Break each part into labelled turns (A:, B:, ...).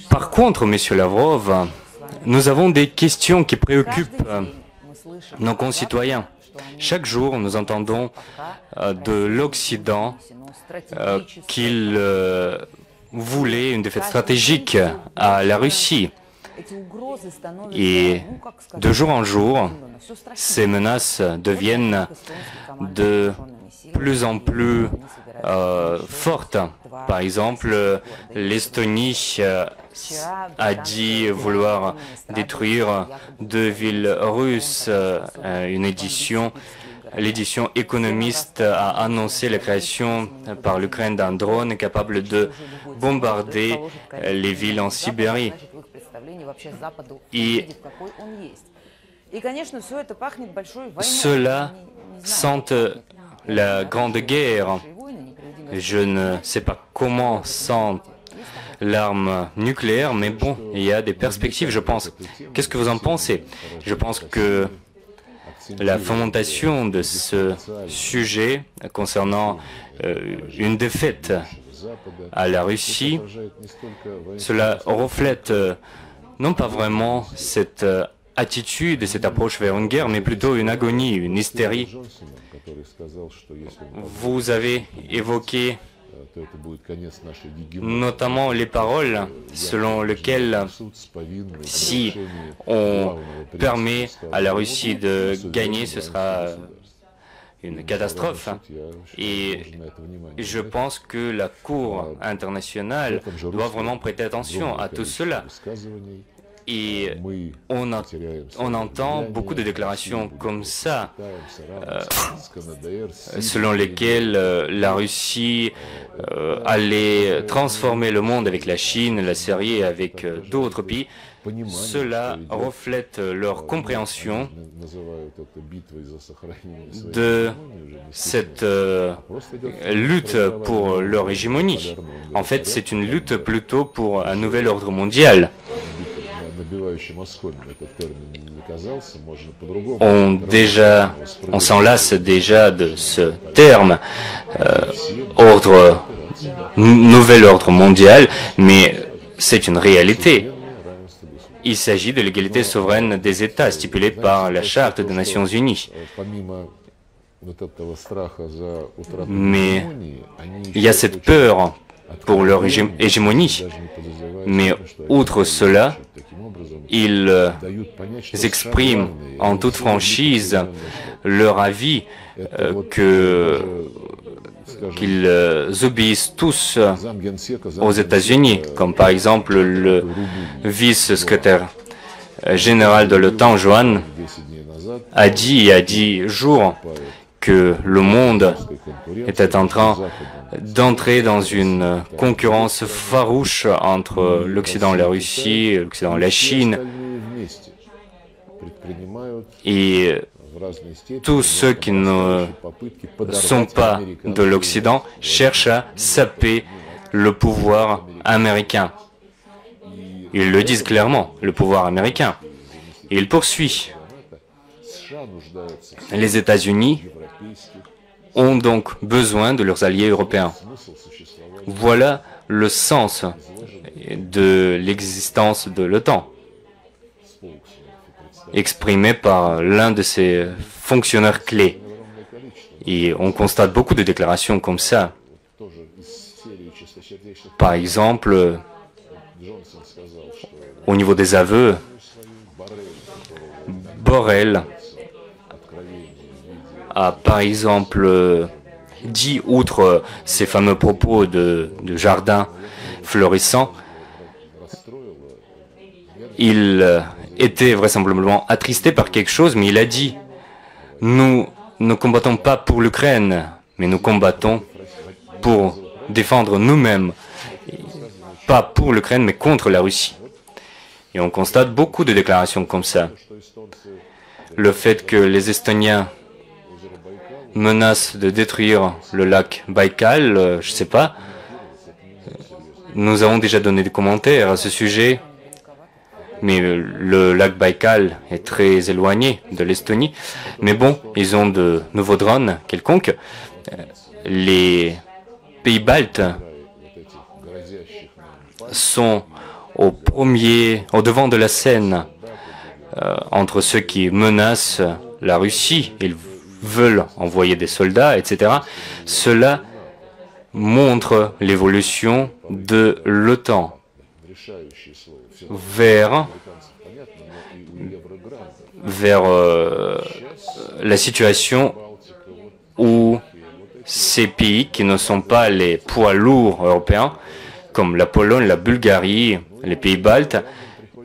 A: Par contre, Monsieur Lavrov, nous avons des questions qui préoccupent nos concitoyens. Chaque jour, nous entendons de l'Occident qu'il voulait une défaite stratégique à la Russie. Et de jour en jour, ces menaces deviennent de plus en plus fortes. Par exemple, l'Estonie a dit vouloir détruire 2 villes russes. L'édition économiste a annoncé la création par l'Ukraine d'un drone capable de bombarder les villes en Sibérie. Et cela sent la Grande Guerre. Je ne sais pas comment sent l'arme nucléaire, mais bon, il y a des perspectives, je pense. Qu'est-ce que vous en pensez? Je pense que la fomentation de ce sujet concernant une défaite à la Russie, cela reflète non pas vraiment cette attitude et cette approche vers une guerre, mais plutôt une agonie, une hystérie. Vous avez évoqué notamment les paroles selon lesquelles si on permet à la Russie de gagner, ce sera une catastrophe. Et je pense que la Cour internationale doit vraiment prêter attention à tout cela. Et on entend beaucoup de déclarations comme ça, selon lesquelles la Russie allait transformer le monde avec la Chine, la Syrie et avec d'autres pays. Cela reflète leur compréhension de cette lutte pour leur hégémonie. En fait, c'est une lutte plutôt pour un nouvel ordre mondial. On s'en lasse déjà de ce terme, nouvel ordre mondial, mais c'est une réalité. Il s'agit de l'égalité souveraine des États stipulée par la Charte des Nations Unies. Mais il y a cette peur pour leur hégémonie. Mais outre cela, ils expriment en toute franchise leur avis qu'ils obéissent tous aux États-Unis, comme par exemple le vice-secrétaire général de l'OTAN, Johan, a dit il y a 10 jours que le monde était en train d'entrer dans une concurrence farouche entre l'Occident et la Russie, l'Occident et la Chine. Et tous ceux qui ne sont pas de l'Occident cherchent à saper le pouvoir américain. Ils le disent clairement, le pouvoir américain. Et il poursuit. Les États-Unis ont donc besoin de leurs alliés européens. Voilà le sens de l'existence de l'OTAN, exprimé par l'un de ses fonctionnaires clés. Et on constate beaucoup de déclarations comme ça. Par exemple, au niveau des aveux, Borrell a par exemple dit, outre ces fameux propos de jardin florissant, il était vraisemblablement attristé par quelque chose, mais il a dit « Nous ne combattons pas pour l'Ukraine, mais nous combattons pour défendre nous-mêmes, pas pour l'Ukraine, mais contre la Russie. » Et on constate beaucoup de déclarations comme ça. Le fait que les Estoniens menacent de détruire le lac Baïkal, je ne sais pas. Nous avons déjà donné des commentaires à ce sujet, mais le lac Baïkal est très éloigné de l'Estonie. Mais bon, ils ont de nouveaux drones quelconques. Les pays baltes sont au devant de la scène entre ceux qui menacent la Russie, ils veulent envoyer des soldats, etc. Cela montre l'évolution de l'OTAN vers la situation où ces pays qui ne sont pas les poids lourds européens, comme la Pologne, la Bulgarie, les pays baltes,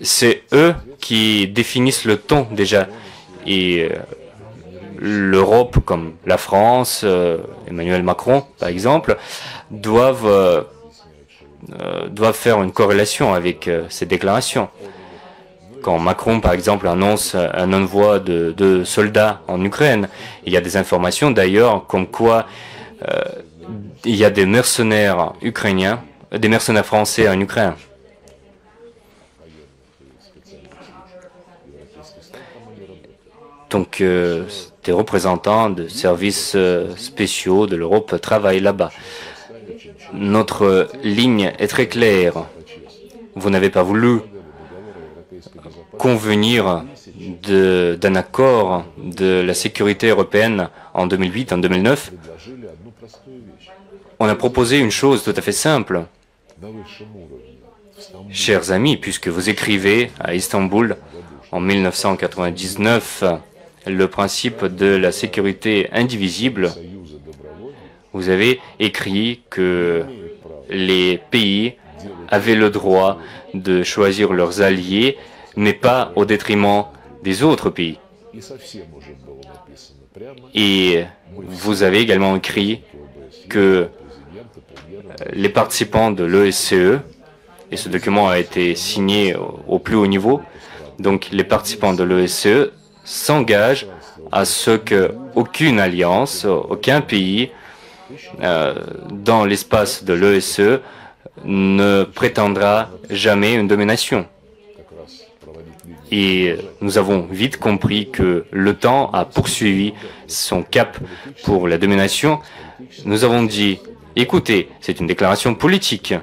A: c'est eux qui définissent le ton déjà. Et l'Europe, comme la France, Emmanuel Macron, par exemple, doivent faire une corrélation avec ces déclarations. Quand Macron, par exemple, annonce un envoi de soldats en Ukraine, il y a des informations d'ailleurs comme quoi il y a des mercenaires ukrainiens, des mercenaires français en Ukraine. Donc, des représentants de services spéciaux de l'Europe travaillent là-bas. Notre ligne est très claire. Vous n'avez pas voulu convenir d'un accord de la sécurité européenne en 2008, en 2009. On a proposé une chose tout à fait simple. Chers amis, puisque vous écrivez à Istanbul en 1999 le principe de la sécurité indivisible, vous avez écrit que les pays avaient le droit de choisir leurs alliés, mais pas au détriment des autres pays. Et vous avez également écrit que les participants de l'OSCE, et ce document a été signé au plus haut niveau, donc les participants de l'OSCE s'engagent à ce qu'aucune alliance, aucun pays dans l'espace de l'OSCE ne prétendra jamais une domination. Et nous avons vite compris que l'OTAN a poursuivi son cap pour la domination. Nous avons dit, écoutez, c'est une déclaration politique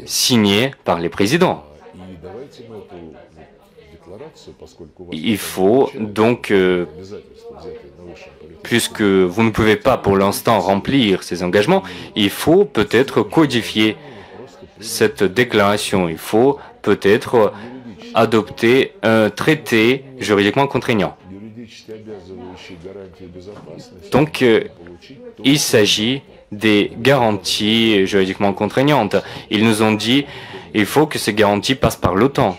A: signée par les présidents. Il faut donc, puisque vous ne pouvez pas pour l'instant remplir ces engagements, il faut peut-être codifier cette déclaration. Il faut peut-être adopter un traité juridiquement contraignant. Donc, il s'agit des garanties juridiquement contraignantes. Ils nous ont dit, il faut que ces garanties passent par l'OTAN.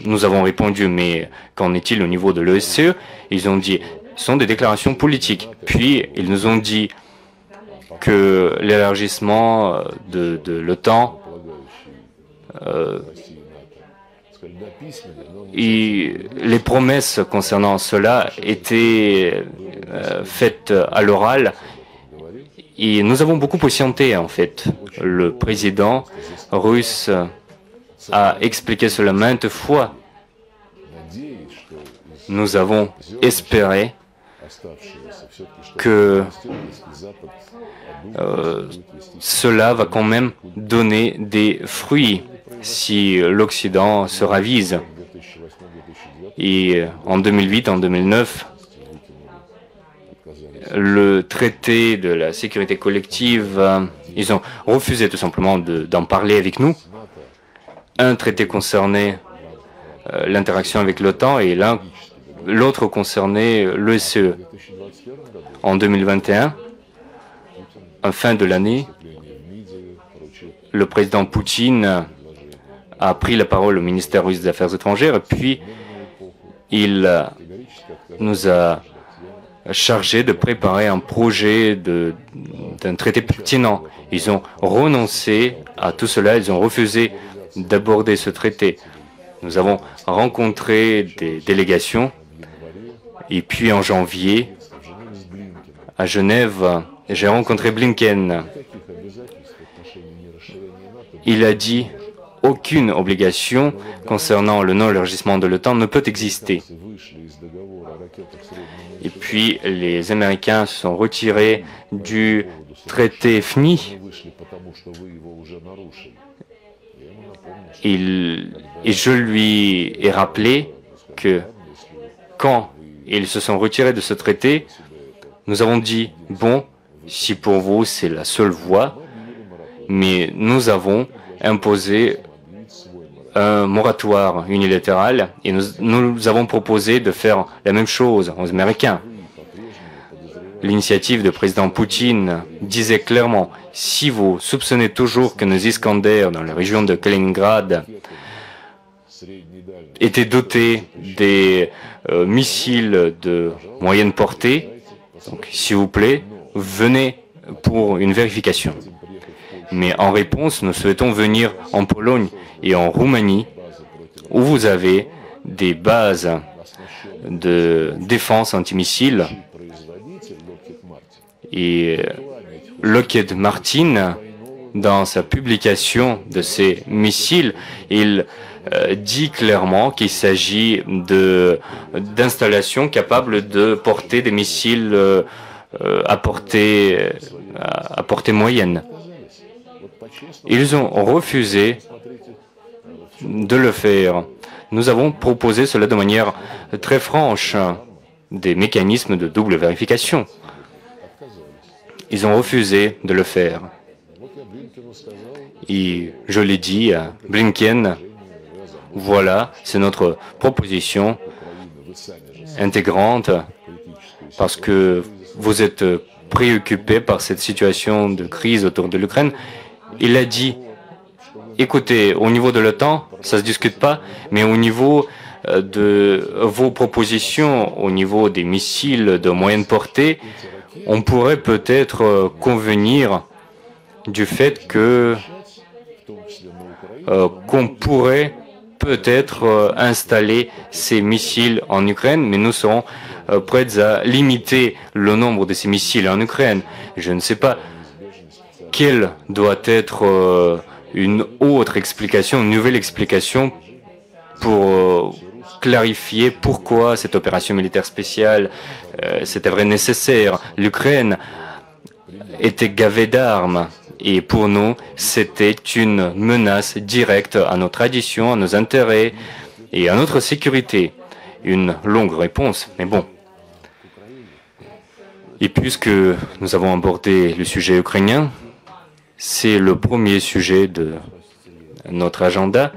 A: Nous avons répondu, mais qu'en est-il au niveau de l'OSCE? Ils ont dit, ce sont des déclarations politiques. Puis, ils nous ont dit que l'élargissement de l'OTAN et les promesses concernant cela étaient faites à l'oral. Et nous avons beaucoup patienté, en fait. Le président russe a expliqué cela maintes fois. Nous avons espéré que cela va quand même donner des fruits si l'Occident se ravise. Et en 2008, en 2009, le traité de la sécurité collective, ils ont refusé tout simplement d'en parler avec nous. Un traité concernait l'interaction avec l'OTAN et l'autre concernait l'OSCE. En 2021, en fin de l'année, le président Poutine a pris la parole au ministère russe des Affaires étrangères et puis il nous a chargé de préparer un projet d'un traité pertinent. Ils ont renoncé à tout cela, ils ont refusé d'aborder ce traité. Nous avons rencontré des délégations et puis en janvier, à Genève, j'ai rencontré Blinken. Il a dit, aucune obligation concernant le non-élargissement de l'OTAN ne peut exister. Et puis, les Américains se sont retirés du traité FNI. Et je lui ai rappelé que quand ils se sont retirés de ce traité, nous avons dit, bon, si pour vous c'est la seule voie, mais nous avons imposé un moratoire unilatéral et nous avons proposé de faire la même chose aux Américains. L'initiative du président Poutine disait clairement, si vous soupçonnez toujours que nos Iskander dans la région de Kaliningrad étaient dotés des missiles de moyenne portée, donc s'il vous plaît, venez pour une vérification. Mais en réponse, nous souhaitons venir en Pologne et en Roumanie, où vous avez des bases de défense antimissiles. Et Lockheed Martin, dans sa publication de ces missiles, il dit clairement qu'il s'agit d'installations capables de porter des missiles à portée moyenne. Ils ont refusé de le faire. Nous avons proposé cela de manière très franche, des mécanismes de double vérification. Ils ont refusé de le faire. Et je l'ai dit à Blinken, voilà, c'est notre proposition intégrante, parce que vous êtes préoccupé par cette situation de crise autour de l'Ukraine. Il a dit, écoutez, au niveau de l'OTAN, ça ne se discute pas, mais au niveau de vos propositions, au niveau des missiles de moyenne portée, on pourrait peut-être convenir du fait que qu'on pourrait peut-être installer ces missiles en Ukraine, mais nous serons prêts à limiter le nombre de ces missiles en Ukraine. Je ne sais pas quelle doit être une autre explication, une nouvelle explication pour clarifier pourquoi cette opération militaire spéciale c'était vrai nécessaire. L'Ukraine était gavée d'armes et pour nous c'était une menace directe à nos traditions, à nos intérêts et à notre sécurité. Une longue réponse, mais bon. Et puisque nous avons abordé le sujet ukrainien, c'est le premier sujet de notre agenda.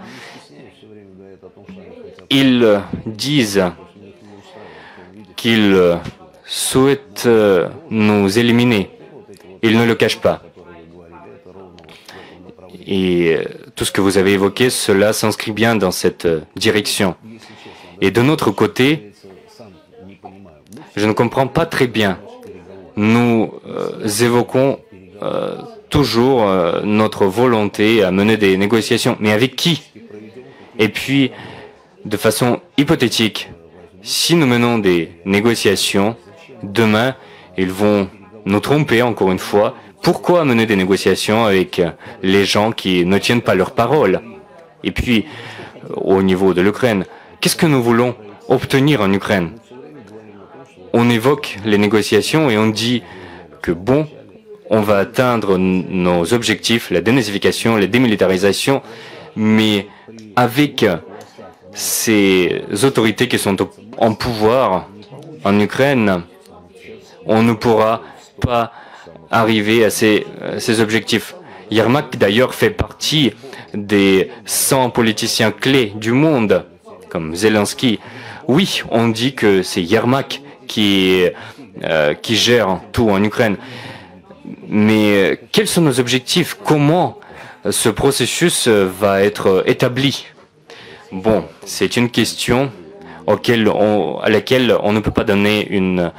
A: Ils disent qu'ils souhaitent nous éliminer. Ils ne le cachent pas. Et tout ce que vous avez évoqué, cela s'inscrit bien dans cette direction. Et de notre côté, je ne comprends pas très bien. Nous évoquons toujours notre volonté à mener des négociations. Mais avec qui? Et puis, de façon hypothétique, si nous menons des négociations, demain, ils vont nous tromper encore une fois. Pourquoi mener des négociations avec les gens qui ne tiennent pas leur parole? Et puis, au niveau de l'Ukraine, qu'est-ce que nous voulons obtenir en Ukraine? On évoque les négociations et on dit que bon, on va atteindre nos objectifs, la dénazification, la démilitarisation, mais avec ces autorités qui sont en pouvoir en Ukraine, on ne pourra pas arriver à ces objectifs. Yermak, d'ailleurs, fait partie des 100 politiciens clés du monde, comme Zelensky. Oui, on dit que c'est Yermak qui gère tout en Ukraine. Mais quels sont nos objectifs? Comment ce processus va être établi? Bon, c'est une question à laquelle on ne peut pas donner une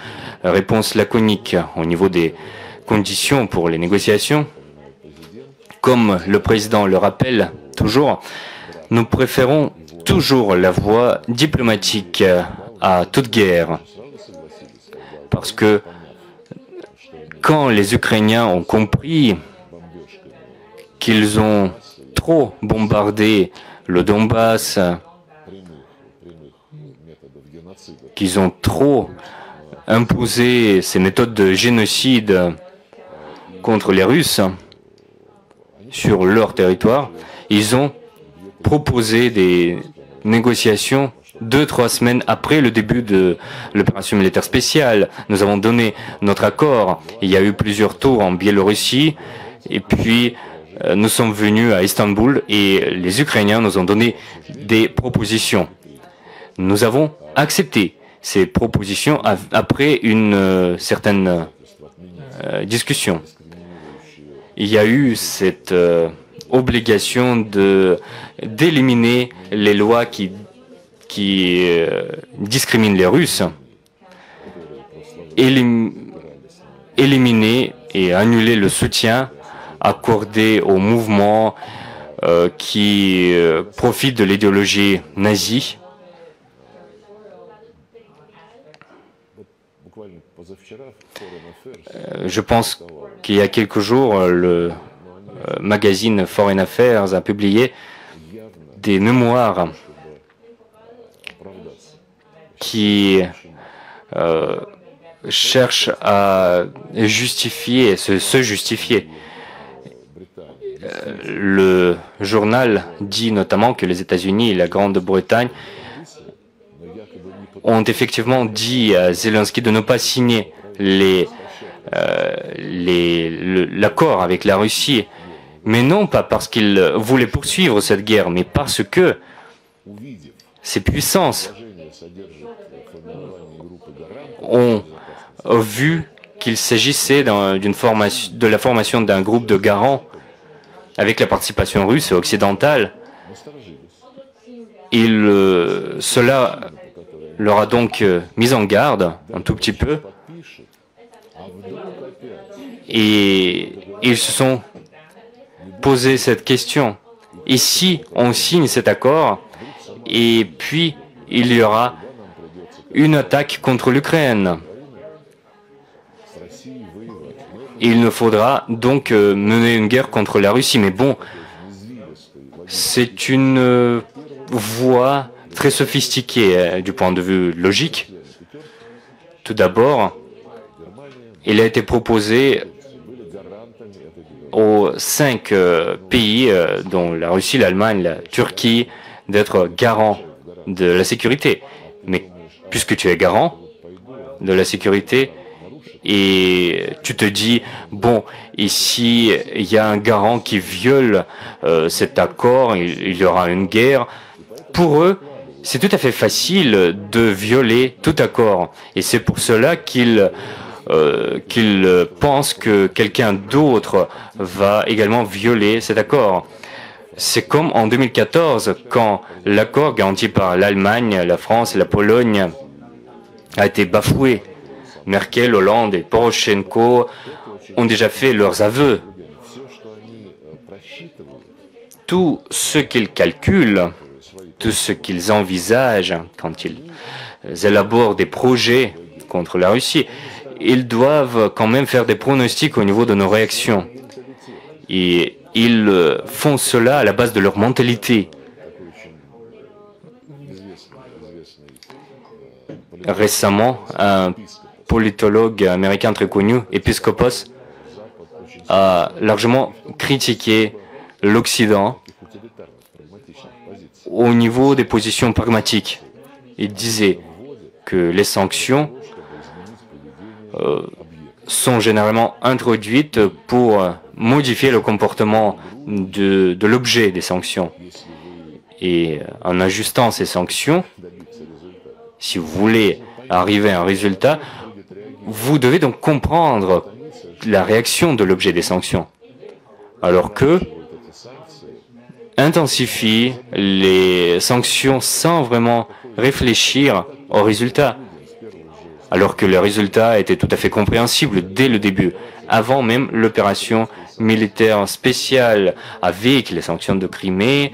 A: réponse laconique au niveau des conditions pour les négociations. Comme le président le rappelle toujours, nous préférons toujours la voie diplomatique à toute guerre. Parce que quand les Ukrainiens ont compris qu'ils ont trop bombardé le Donbass, qu'ils ont trop imposé ces méthodes de génocide contre les Russes sur leur territoire, ils ont proposé des négociations 2-3 semaines après le début de l'opération militaire spéciale. Nous avons donné notre accord. Il y a eu plusieurs tours en Biélorussie et puis nous sommes venus à Istanbul et les Ukrainiens nous ont donné des propositions. Nous avons accepté ces propositions après une certaine discussion. Il y a eu cette obligation d'éliminer les lois qui discriminent les Russes, éliminer et annuler le soutien accordé aux mouvements qui profitent de l'idéologie nazie. Je pense qu'il y a quelques jours, le magazine Foreign Affairs a publié des mémoires qui cherchent à justifier, se justifier. Le journal dit notamment que les États-Unis et la Grande-Bretagne ont effectivement dit à Zelensky de ne pas signer l'accord avec la Russie, mais non pas parce qu'il voulait poursuivre cette guerre, mais parce que ces puissances ont vu qu'il s'agissait de la formation d'un groupe de garants avec la participation russe et occidentale. Cela leur a donc mis en garde un tout petit peu et ils se sont posé cette question. Et si on signe cet accord et puis il y aura une attaque contre l'Ukraine? Il nous faudra donc mener une guerre contre la Russie. Mais bon, c'est une voie très sophistiquée du point de vue logique. Tout d'abord, il a été proposé aux 5 pays, dont la Russie, l'Allemagne, la Turquie, d'être garants de la sécurité. Mais puisque tu es garant de la sécurité, et tu te dis, bon, ici, il y a un garant qui viole cet accord, il y aura une guerre. Pour eux, c'est tout à fait facile de violer tout accord. Et c'est pour cela qu'ils pensent que quelqu'un d'autre va également violer cet accord. C'est comme en 2014, quand l'accord garanti par l'Allemagne, la France et la Pologne a été bafoué. Merkel, Hollande et Poroshenko ont déjà fait leurs aveux. Tout ce qu'ils calculent, tout ce qu'ils envisagent quand ils élaborent des projets contre la Russie, ils doivent quand même faire des pronostics au niveau de nos réactions. Et ils font cela à la base de leur mentalité. Récemment, un politologue américain très connu, Episcopos, a largement critiqué l'Occident au niveau des positions pragmatiques. Il disait que les sanctions sont généralement introduites pour modifier le comportement de l'objet des sanctions. Et en ajustant ces sanctions, si vous voulez arriver à un résultat, vous devez donc comprendre la réaction de l'objet des sanctions. Alors que intensifie les sanctions sans vraiment réfléchir au résultat. Alors que le résultat était tout à fait compréhensible dès le début, avant même l'opération militaire spéciale avec les sanctions de Crimée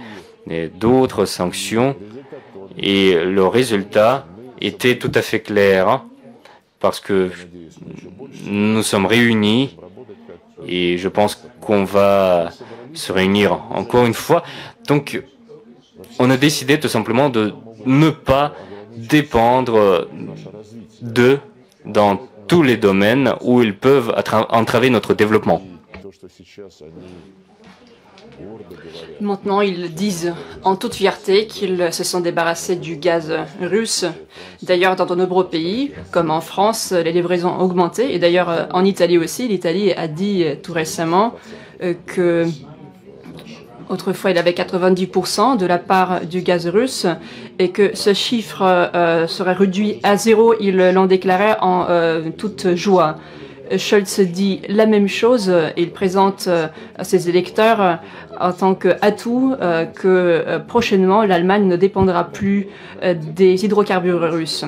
A: et d'autres sanctions. Et le résultat était tout à fait clair parce que nous sommes réunis et je pense qu'on va se réunir encore une fois. Donc, on a décidé tout simplement de ne pas dépendre d'eux dans tous les domaines où ils peuvent entraver notre développement.
B: Maintenant, ils disent en toute fierté qu'ils se sont débarrassés du gaz russe. D'ailleurs, dans de nombreux pays, comme en France, les livraisons ont augmenté. Et d'ailleurs, en Italie aussi, l'Italie a dit tout récemment que autrefois, il avait 90% de la part du gaz russe et que ce chiffre serait réduit à zéro. Ils l'ont déclaré en toute joie. Scholz dit la même chose. Il présente à ses électeurs en tant qu'atout que prochainement, l'Allemagne ne dépendra plus des hydrocarbures russes.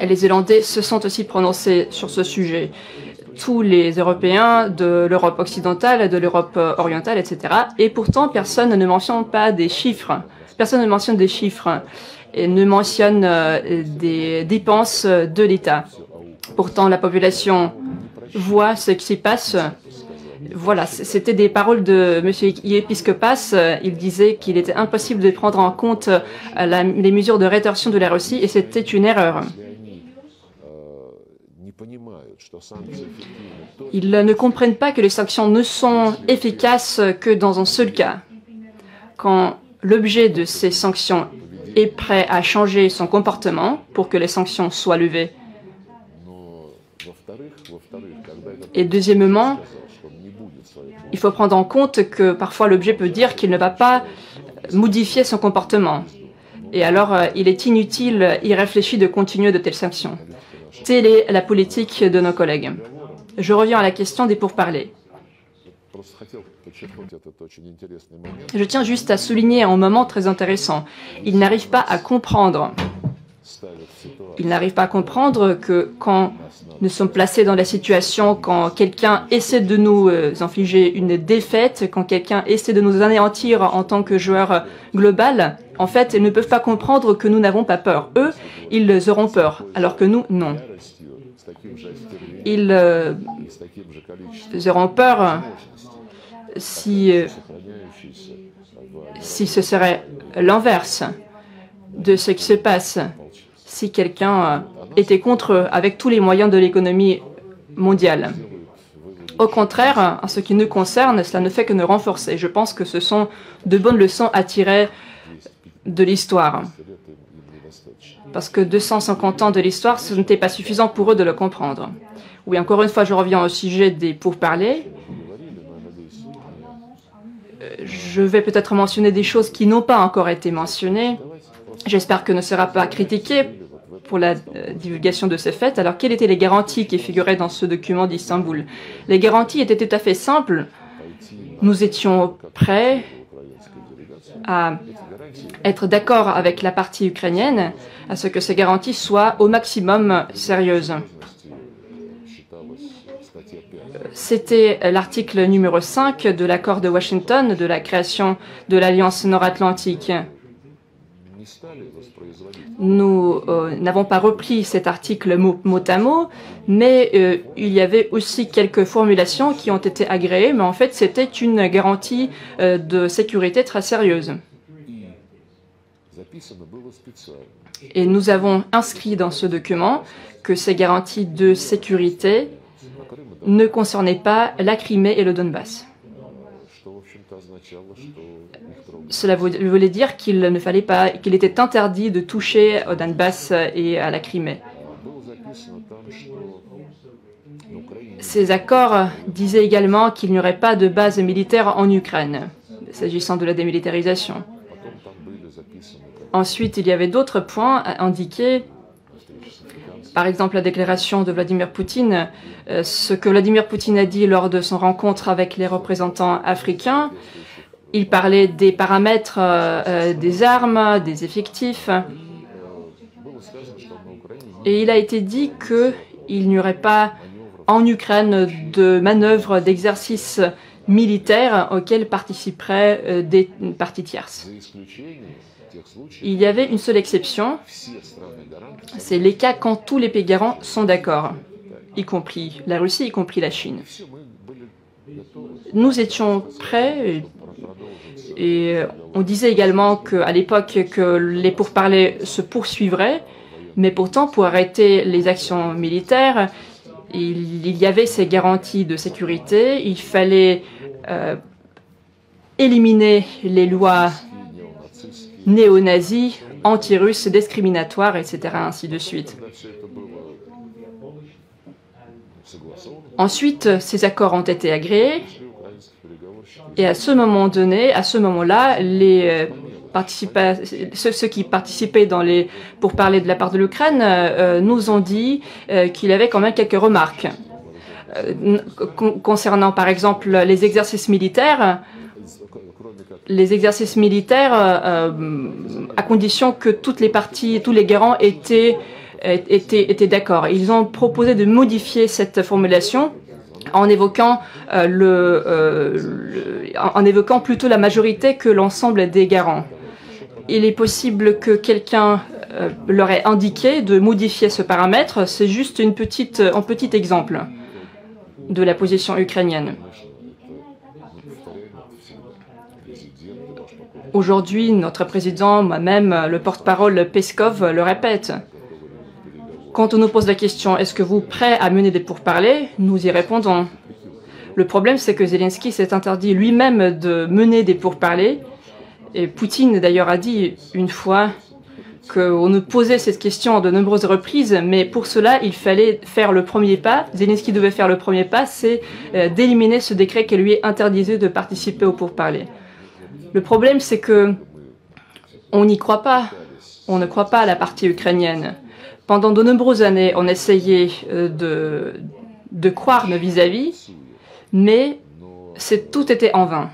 B: Et les Zélandais se sont aussi prononcés sur ce sujet. Tous les Européens de l'Europe occidentale, de l'Europe orientale, etc. Et pourtant, personne ne mentionne pas des chiffres. Personne ne mentionne des chiffres et ne mentionne des dépenses de l'État. Pourtant, la population voit ce qui s'y passe. Voilà, c'était des paroles de M. Iepiscopas. Il disait qu'il était impossible de prendre en compte les mesures de rétorsion de la Russie et c'était une erreur. Ils ne comprennent pas que les sanctions ne sont efficaces que dans un seul cas. Quand l'objet de ces sanctions est prêt à changer son comportement pour que les sanctions soient levées. Et deuxièmement, il faut prendre en compte que parfois l'objet peut dire qu'il ne va pas modifier son comportement. Et alors, il est inutile, irréfléchi de continuer de telles sanctions. Telle est la politique de nos collègues. Je reviens à la question des pourparlers. Je tiens juste à souligner un moment très intéressant. Ils n'arrivent pas à comprendre. Ils n'arrivent pas à comprendre que quand nous sommes placés dans la situation, quand quelqu'un essaie de nous infliger une défaite, quand quelqu'un essaie de nous anéantir en tant que joueur global, en fait, ils ne peuvent pas comprendre que nous n'avons pas peur. Eux, ils auront peur, alors que nous, non. Ils auront peur si ce serait l'inverse de ce qui se passe, si quelqu'un était contre eux avec tous les moyens de l'économie mondiale. Au contraire, en ce qui nous concerne, cela ne fait que nous renforcer. Je pense que ce sont de bonnes leçons à tirer de l'histoire. Parce que 250 ans de l'histoire, ce n'était pas suffisant pour eux de le comprendre. Oui, encore une fois, je reviens au sujet des pourparlers. Je vais peut-être mentionner des choses qui n'ont pas encore été mentionnées. J'espère que ne sera pas critiqué pour la divulgation de ces faits. Alors, quelles étaient les garanties qui figuraient dans ce document d'Istanbul? Les garanties étaient tout à fait simples. Nous étions prêts à être d'accord avec la partie ukrainienne à ce que ces garanties soient au maximum sérieuses. C'était l'article numéro 5 de l'accord de Washington de la création de l'Alliance nord-atlantique. Nous n'avons pas repris cet article mot à mot, mais il y avait aussi quelques formulations qui ont été agréées, mais en fait c'était une garantie de sécurité très sérieuse. Et nous avons inscrit dans ce document que ces garanties de sécurité ne concernaient pas la Crimée et le Donbass. Cela voulait dire qu'il ne fallait pas, qu'il était interdit de toucher au Donbass et à la Crimée. Ces accords disaient également qu'il n'y aurait pas de base militaire en Ukraine, s'agissant de la démilitarisation. Ensuite, il y avait d'autres points à indiquer. Par exemple, la déclaration de Vladimir Poutine, ce que Vladimir Poutine a dit lors de son rencontre avec les représentants africains. Il parlait des paramètres des armes, des effectifs. Et il a été dit qu'il n'y aurait pas en Ukraine de manœuvres d'exercices militaires auxquels participeraient des parties tierces. Il y avait une seule exception, c'est les cas quand tous les pays garants sont d'accord, y compris la Russie, y compris la Chine. Nous étions prêts, Et on disait également qu'à l'époque que les pourparlers se poursuivraient, mais pourtant pour arrêter les actions militaires, il y avait ces garanties de sécurité, il fallait éliminer les lois néo-nazis, anti-russes, discriminatoires, etc., ainsi de suite. Ensuite, ces accords ont été agréés, et à ce moment donné, à ce moment-là, ceux qui participaient dans les pourparlers de la part de l'Ukraine nous ont dit qu'il y avait quand même quelques remarques. Concernant par exemple les exercices militaires, à condition que toutes les parties, tous les garants étaient d'accord. Ils ont proposé de modifier cette formulation en évoquant plutôt la majorité que l'ensemble des garants. Il est possible que quelqu'un leur ait indiqué de modifier ce paramètre. C'est juste un petit exemple de la position ukrainienne. Aujourd'hui, notre président, moi-même, le porte-parole Peskov le répète. Quand on nous pose la question « Est-ce que vous êtes prêt à mener des pourparlers ?», nous y répondons. Le problème, c'est que Zelensky s'est interdit lui-même de mener des pourparlers. Et Poutine, d'ailleurs, a dit une fois qu'on nous posait cette question à de nombreuses reprises, mais pour cela, il fallait faire le premier pas. Zelensky devait faire le premier pas, c'est d'éliminer ce décret qui lui interdisait de participer aux pourparlers. Le problème, c'est que on n'y croit pas. On ne croit pas à la partie ukrainienne. Pendant de nombreuses années, on essayait de croire nos vis-à-vis, mais tout était en vain.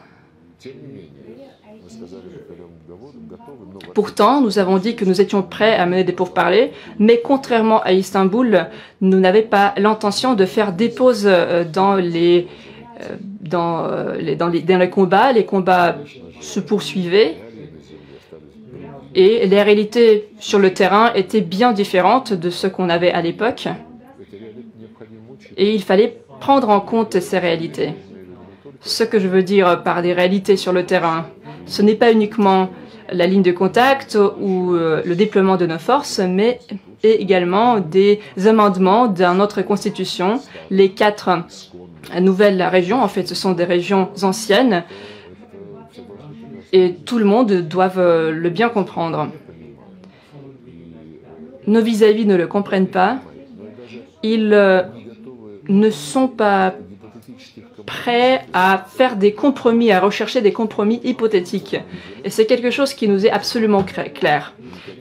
B: Pourtant, nous avons dit que nous étions prêts à mener des pourparlers, mais contrairement à Istanbul, nous n'avions pas l'intention de faire des pauses dans les combats. Les combats se poursuivaient et les réalités sur le terrain étaient bien différentes de ce qu'on avait à l'époque. Et il fallait prendre en compte ces réalités. Ce que je veux dire par des réalités sur le terrain, ce n'est pas uniquement la ligne de contact ou le déploiement de nos forces, mais également des amendements dans notre constitution. Les 4 nouvelles régions, en fait, ce sont des régions anciennes, et tout le monde doit le bien comprendre. Nos vis-à-vis ne le comprennent pas. Ils ne sont pas prêts à faire des compromis, à rechercher des compromis hypothétiques. Et c'est quelque chose qui nous est absolument clair.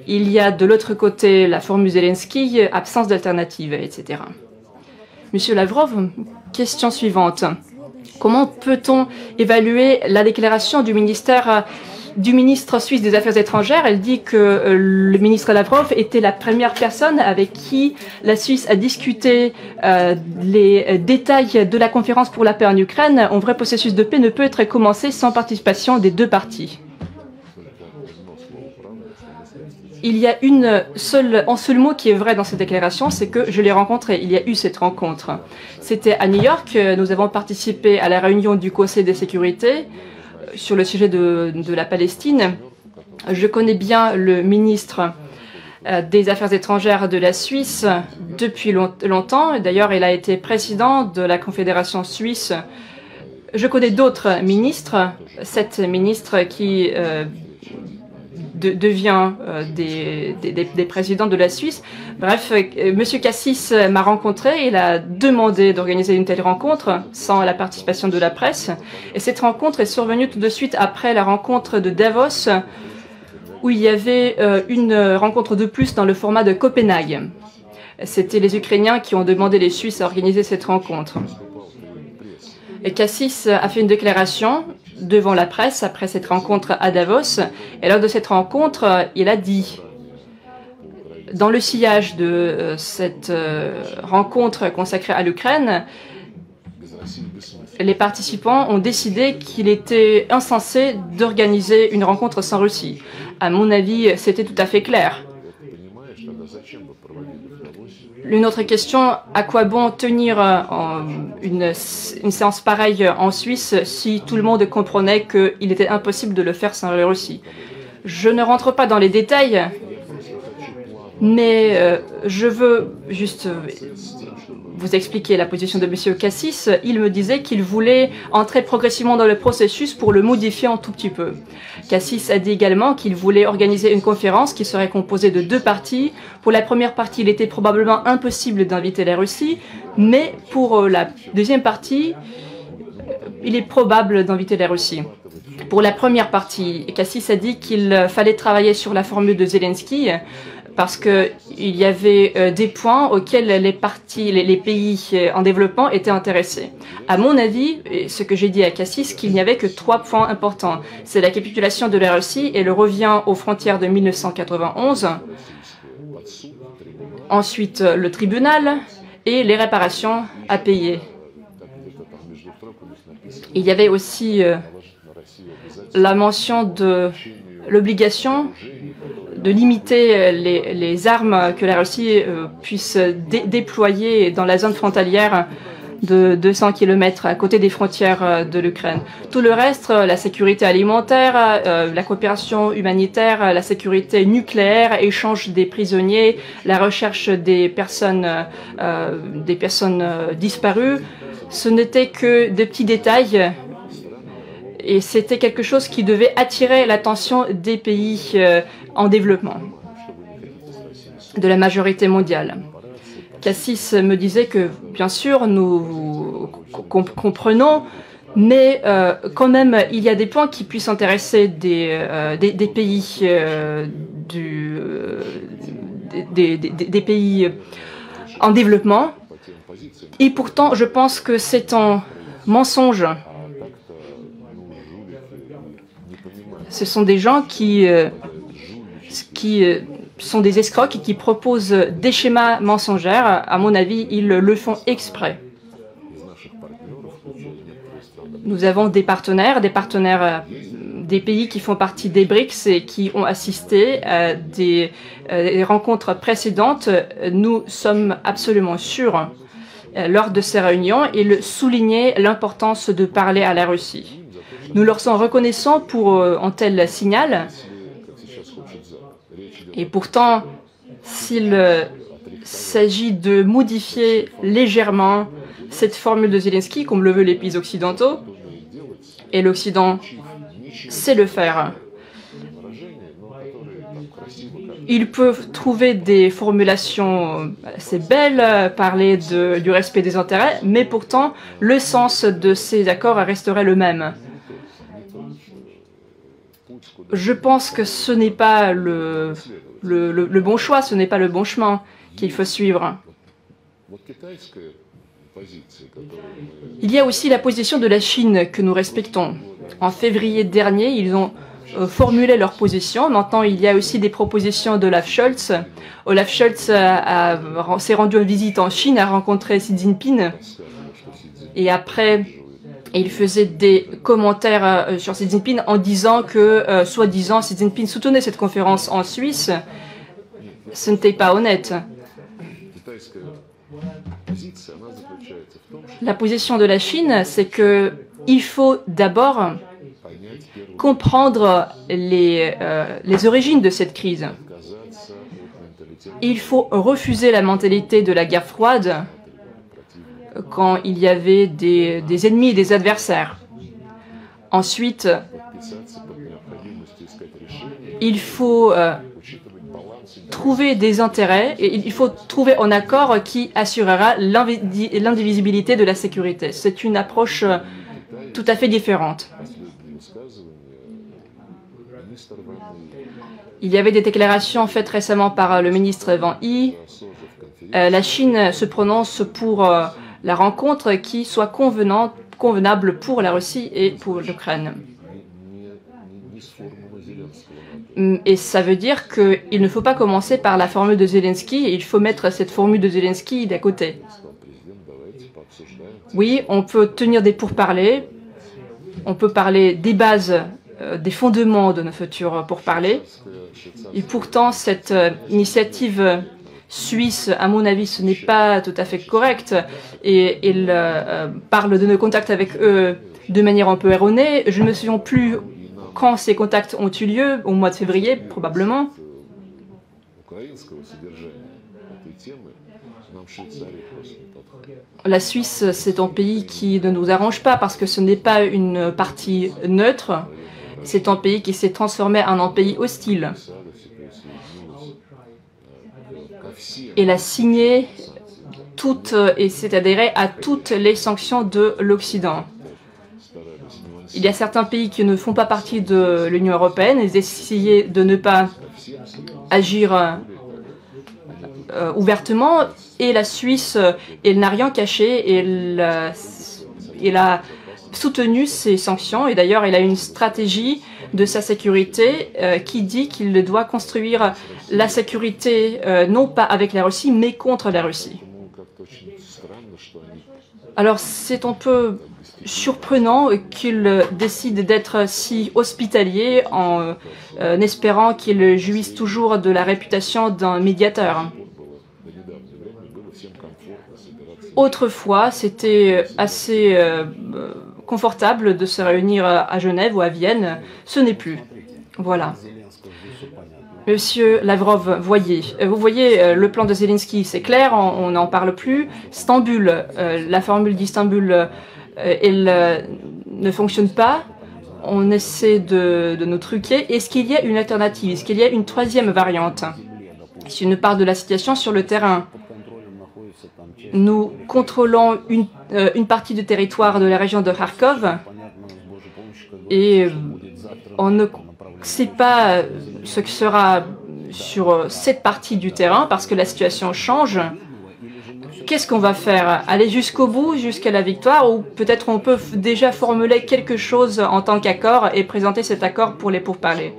B: Il y a de l'autre côté la formule Zelensky, absence d'alternative, etc. Monsieur Lavrov, question suivante. Comment peut-on évaluer la déclaration du ministre suisse des Affaires étrangères? Elle dit que le ministre Lavrov était la première personne avec qui la Suisse a discuté les détails de la conférence pour la paix en Ukraine. Un vrai processus de paix ne peut être commencé sans participation des 2 parties. Il y a un seul mot qui est vrai dans cette déclaration, c'est que je l'ai rencontré. Il y a eu cette rencontre. C'était à New York. Nous avons participé à la réunion du Conseil de sécurité sur le sujet de la Palestine. Je connais bien le ministre des Affaires étrangères de la Suisse depuis longtemps. D'ailleurs, il a été président de la Confédération suisse. Je connais d'autres ministres, 7 ministres qui devient des présidents de la Suisse. Bref, M. Cassis m'a rencontré, il a demandé d'organiser une telle rencontre sans la participation de la presse. Et cette rencontre est survenue tout de suite après la rencontre de Davos, où il y avait une rencontre de plus dans le format de Copenhague. C'était les Ukrainiens qui ont demandé les Suisses à organiser cette rencontre. Et Cassis a fait une déclaration devant la presse après cette rencontre à Davos. Et lors de cette rencontre, il a dit, dans le sillage de cette rencontre consacrée à l'Ukraine, les participants ont décidé qu'il était insensé d'organiser une rencontre sans Russie. À mon avis, c'était tout à fait clair. Une autre question, à quoi bon tenir une séance pareille en Suisse si tout le monde comprenait qu'il était impossible de le faire sans la Russie? Je ne rentre pas dans les détails, mais je veux juste vous expliquer la position de M. Cassis. Il me disait qu'il voulait entrer progressivement dans le processus pour le modifier un tout petit peu. Cassis a dit également qu'il voulait organiser une conférence qui serait composée de 2 parties. Pour la première partie, il était probablement impossible d'inviter la Russie, mais pour la deuxième partie, il est probable d'inviter la Russie. Pour la première partie, Cassis a dit qu'il fallait travailler sur la formule de Zelensky, parce qu'il y avait des points auxquels les pays en développement étaient intéressés. À mon avis, et ce que j'ai dit à Cassis, qu'il n'y avait que 3 points importants. C'est la capitulation de la Russie et le revient aux frontières de 1991. Ensuite, le tribunal et les réparations à payer. Il y avait aussi la mention de l'obligation de limiter les armes que la Russie puisse déployer dans la zone frontalière de 200 km à côté des frontières de l'Ukraine. Tout le reste, la sécurité alimentaire, la coopération humanitaire, la sécurité nucléaire, échange des prisonniers, la recherche des personnes disparues, ce n'était que de petits détails. Et c'était quelque chose qui devait attirer l'attention des pays en développement, de la majorité mondiale. Cassis me disait que, bien sûr, nous comprenons, mais quand même, il y a des points qui puissent intéresser des pays, des pays en développement. Et pourtant, je pense que c'est un mensonge. Ce sont des gens qui sont des escrocs et qui proposent des schémas mensongers. À mon avis, ils le font exprès. Nous avons des partenaires des pays qui font partie des BRICS et qui ont assisté à des rencontres précédentes. Nous sommes absolument sûrs, lors de ces réunions, ils soulignaient l'importance de parler à la Russie. Nous leur sommes reconnaissants pour un tel signal. Et pourtant, s'il s'agit de modifier légèrement cette formule de Zelensky, comme le veulent les pays occidentaux, et l'Occident sait le faire, ils peuvent trouver des formulations assez belles, parler du respect des intérêts, mais pourtant, le sens de ces accords resterait le même. Je pense que ce n'est pas le bon choix, ce n'est pas le bon chemin qu'il faut suivre. Il y a aussi la position de la Chine que nous respectons. En février dernier, ils ont formulé leur position. Maintenant, il y a aussi des propositions d'Olaf Scholz. Olaf Scholz s'est rendu en visite en Chine, a rencontré Xi Jinping. Et après, il faisait des commentaires sur Xi Jinping en disant que, soi-disant, Xi Jinping soutenait cette conférence en Suisse. Ce n'était pas honnête. La position de la Chine, c'est qu'il faut d'abord comprendre les origines de cette crise. Il faut refuser la mentalité de la guerre froide quand il y avait des ennemis et des adversaires. Ensuite, il faut trouver des intérêts et il faut trouver un accord qui assurera l'indivisibilité de la sécurité. C'est une approche tout à fait différente. Il y avait des déclarations faites récemment par le ministre Wang Yi. La Chine se prononce pour la rencontre qui soit convenable pour la Russie et pour l'Ukraine. Et ça veut dire qu'il ne faut pas commencer par la formule de Zelensky, et il faut mettre cette formule de Zelensky d'à côté. Oui, on peut tenir des pourparlers, on peut parler des bases des fondements de nos futurs pourparlers. Et pourtant, cette initiative suisse, à mon avis, ce n'est pas tout à fait correct. Et il parle de nos contacts avec eux de manière un peu erronée. Je ne me souviens plus quand ces contacts ont eu lieu, au mois de février, probablement. La Suisse, c'est un pays qui ne nous arrange pas parce que ce n'est pas une partie neutre. C'est un pays qui s'est transformé en un pays hostile. Il a signé toutes et s'est adhéré à toutes les sanctions de l'Occident. Il y a certains pays qui ne font pas partie de l'Union européenne. Ils essayaient de ne pas agir ouvertement. Et la Suisse, elle n'a rien caché. Elle a soutenu ces sanctions. Et d'ailleurs, elle a une stratégie de sa sécurité qui dit qu'il doit construire la sécurité non pas avec la Russie, mais contre la Russie. Alors, c'est un peu surprenant qu'il décide d'être si hospitalier en espérant qu'il jouisse toujours de la réputation d'un médiateur. Autrefois, c'était assez confortable de se réunir à Genève ou à Vienne. Ce n'est plus. Voilà. Monsieur Lavrov, vous voyez le plan de Zelensky, c'est clair, on n'en parle plus. Istanbul, la formule d'Istanbul, elle ne fonctionne pas. On essaie de nous truquer. Est-ce qu'il y a une alternative? Est-ce qu'il y a une troisième variante? Si on parle de la situation sur le terrain, nous contrôlons une partie du territoire de la région de Kharkov et on ne sait pas ce que sera sur cette partie du terrain parce que la situation change. Qu'est-ce qu'on va faire? Aller jusqu'au bout, jusqu'à la victoire, ou peut-être on peut déjà formuler quelque chose en tant qu'accord et présenter cet accord pour les pourparlers?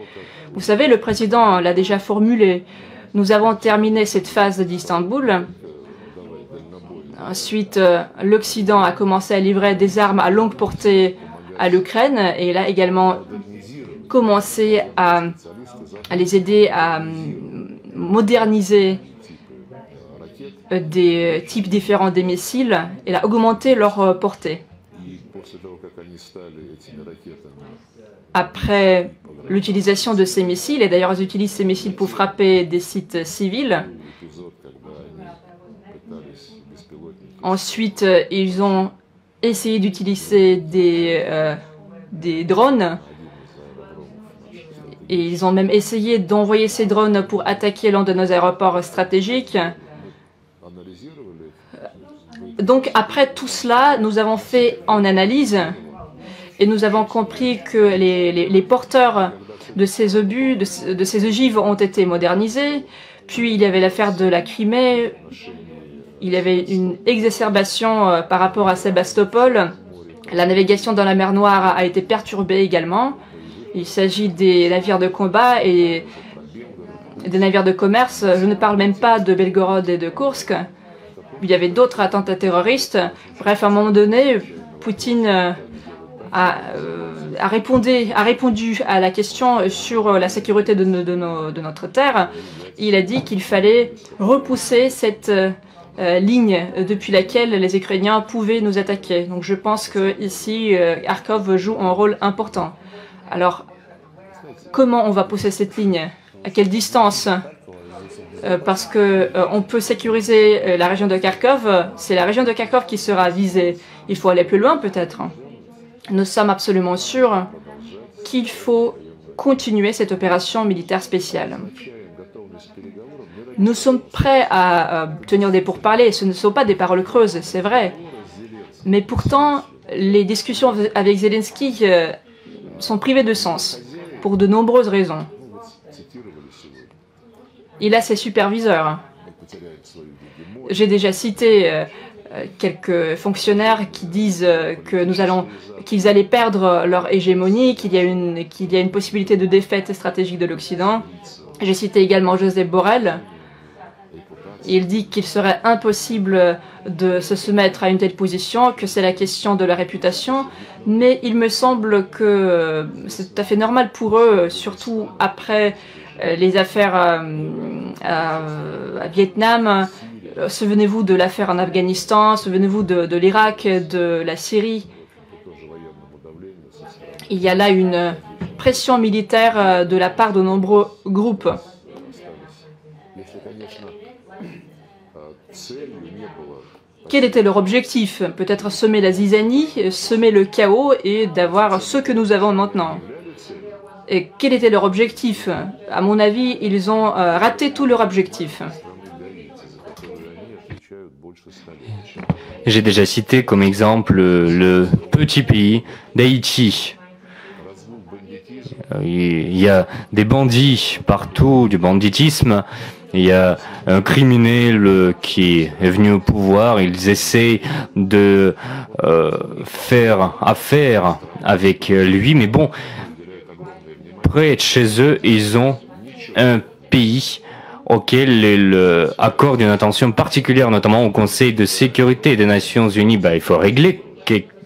B: Vous savez, le président l'a déjà formulé. Nous avons terminé cette phase d'Istanbul. Ensuite, l'Occident a commencé à livrer des armes à longue portée à l'Ukraine et il a également commencé à les aider à moderniser des types différents de missiles. Il a augmenté leur portée. Après l'utilisation de ces missiles, et d'ailleurs ils utilisent ces missiles pour frapper des sites civils, ensuite, ils ont essayé d'utiliser des drones et ils ont même essayé d'envoyer ces drones pour attaquer l'un de nos aéroports stratégiques. Donc, après tout cela, nous avons fait en analyse et nous avons compris que les porteurs de ces obus, de ces ogives ont été modernisés. Puis, il y avait l'affaire de la Crimée. Il y avait une exacerbation par rapport à Sébastopol. La navigation dans la mer Noire a été perturbée également. Il s'agit des navires de combat et des navires de commerce. Je ne parle même pas de Belgorod et de Koursk. Il y avait d'autres attentats terroristes. Bref, à un moment donné, Poutine a répondu à la question sur la sécurité de notre terre. Il a dit qu'il fallait repousser cette ligne depuis laquelle les Ukrainiens pouvaient nous attaquer. Donc je pense que ici, Kharkov joue un rôle important. Alors, comment on va pousser cette ligne? À quelle distance? Parce que on peut sécuriser la région de Kharkov. C'est la région de Kharkov qui sera visée. Il faut aller plus loin peut-être. Nous sommes absolument sûrs qu'il faut continuer cette opération militaire spéciale. Nous sommes prêts à tenir des pourparlers. Ce ne sont pas des paroles creuses, c'est vrai. Mais pourtant, les discussions avec Zelensky sont privées de sens, pour de nombreuses raisons. Il a ses superviseurs. J'ai déjà cité quelques fonctionnaires qui disent qu'ils allaient perdre leur hégémonie, qu'il y a une possibilité de défaite stratégique de l'Occident. J'ai cité également Joseph Borrell. Il dit qu'il serait impossible de se soumettre à une telle position, que c'est la question de la réputation, mais il me semble que c'est tout à fait normal pour eux, surtout après les affaires à Vietnam. Souvenez-vous de l'affaire en Afghanistan, souvenez-vous de l'Irak, de la Syrie. Il y a là une pression militaire de la part de nombreux groupes. Quel était leur objectif? Peut-être semer la zizanie, semer le chaos et d'avoir ce que nous avons maintenant. Et quel était leur objectif? À mon avis, ils ont raté tout leur objectif.
A: J'ai déjà cité comme exemple le petit pays d'Haïti. Il y a des bandits partout, du banditisme. Il y a un criminel qui est venu au pouvoir. Ils essaient de faire affaire avec lui. Mais bon, près de chez eux, ils ont un pays auquel ils accordent une attention particulière, notamment au Conseil de sécurité des Nations Unies. Il faut régler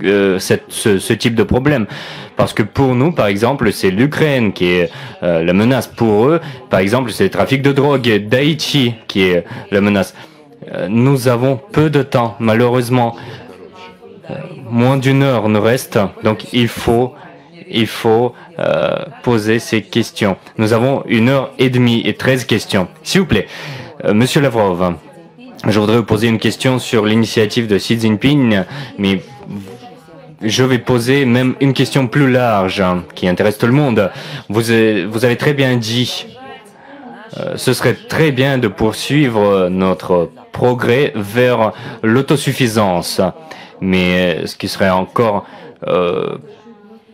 A: ce type de problème. Parce que pour nous, par exemple, c'est l'Ukraine qui est la menace. Pour eux, par exemple, c'est le trafic de drogue d'Haïti qui est la menace. Nous avons peu de temps, malheureusement. Moins d'une heure nous reste, donc il faut poser ces questions. Nous avons 1h30 et 13 questions. S'il vous plaît, Monsieur Lavrov, je voudrais vous poser une question sur l'initiative de Xi Jinping, mais je vais poser même une question plus large qui intéresse tout le monde. Vous avez très bien dit, ce serait très bien de poursuivre notre progrès vers l'autosuffisance. Mais ce qui serait encore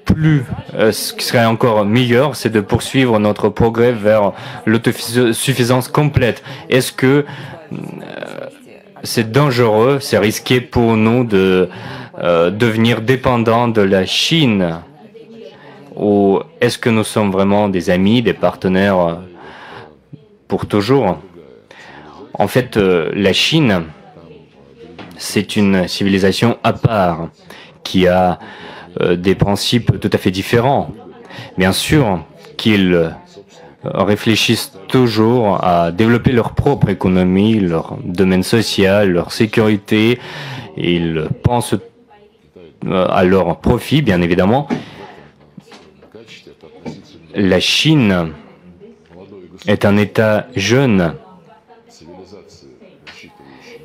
A: ce qui serait encore meilleur, c'est de poursuivre notre progrès vers l'autosuffisance complète. Est-ce que c'est dangereux, c'est risqué pour nous de devenir dépendants de la Chine? Ou est-ce que nous sommes vraiment des amis, des partenaires pour toujours? En fait, la Chine, c'est une civilisation à part qui a des principes tout à fait différents. Bien sûr qu'ils réfléchissent toujours à développer leur propre économie, leur domaine social, leur sécurité. Ils pensent à leur profit, bien évidemment. La Chine est un État jeune,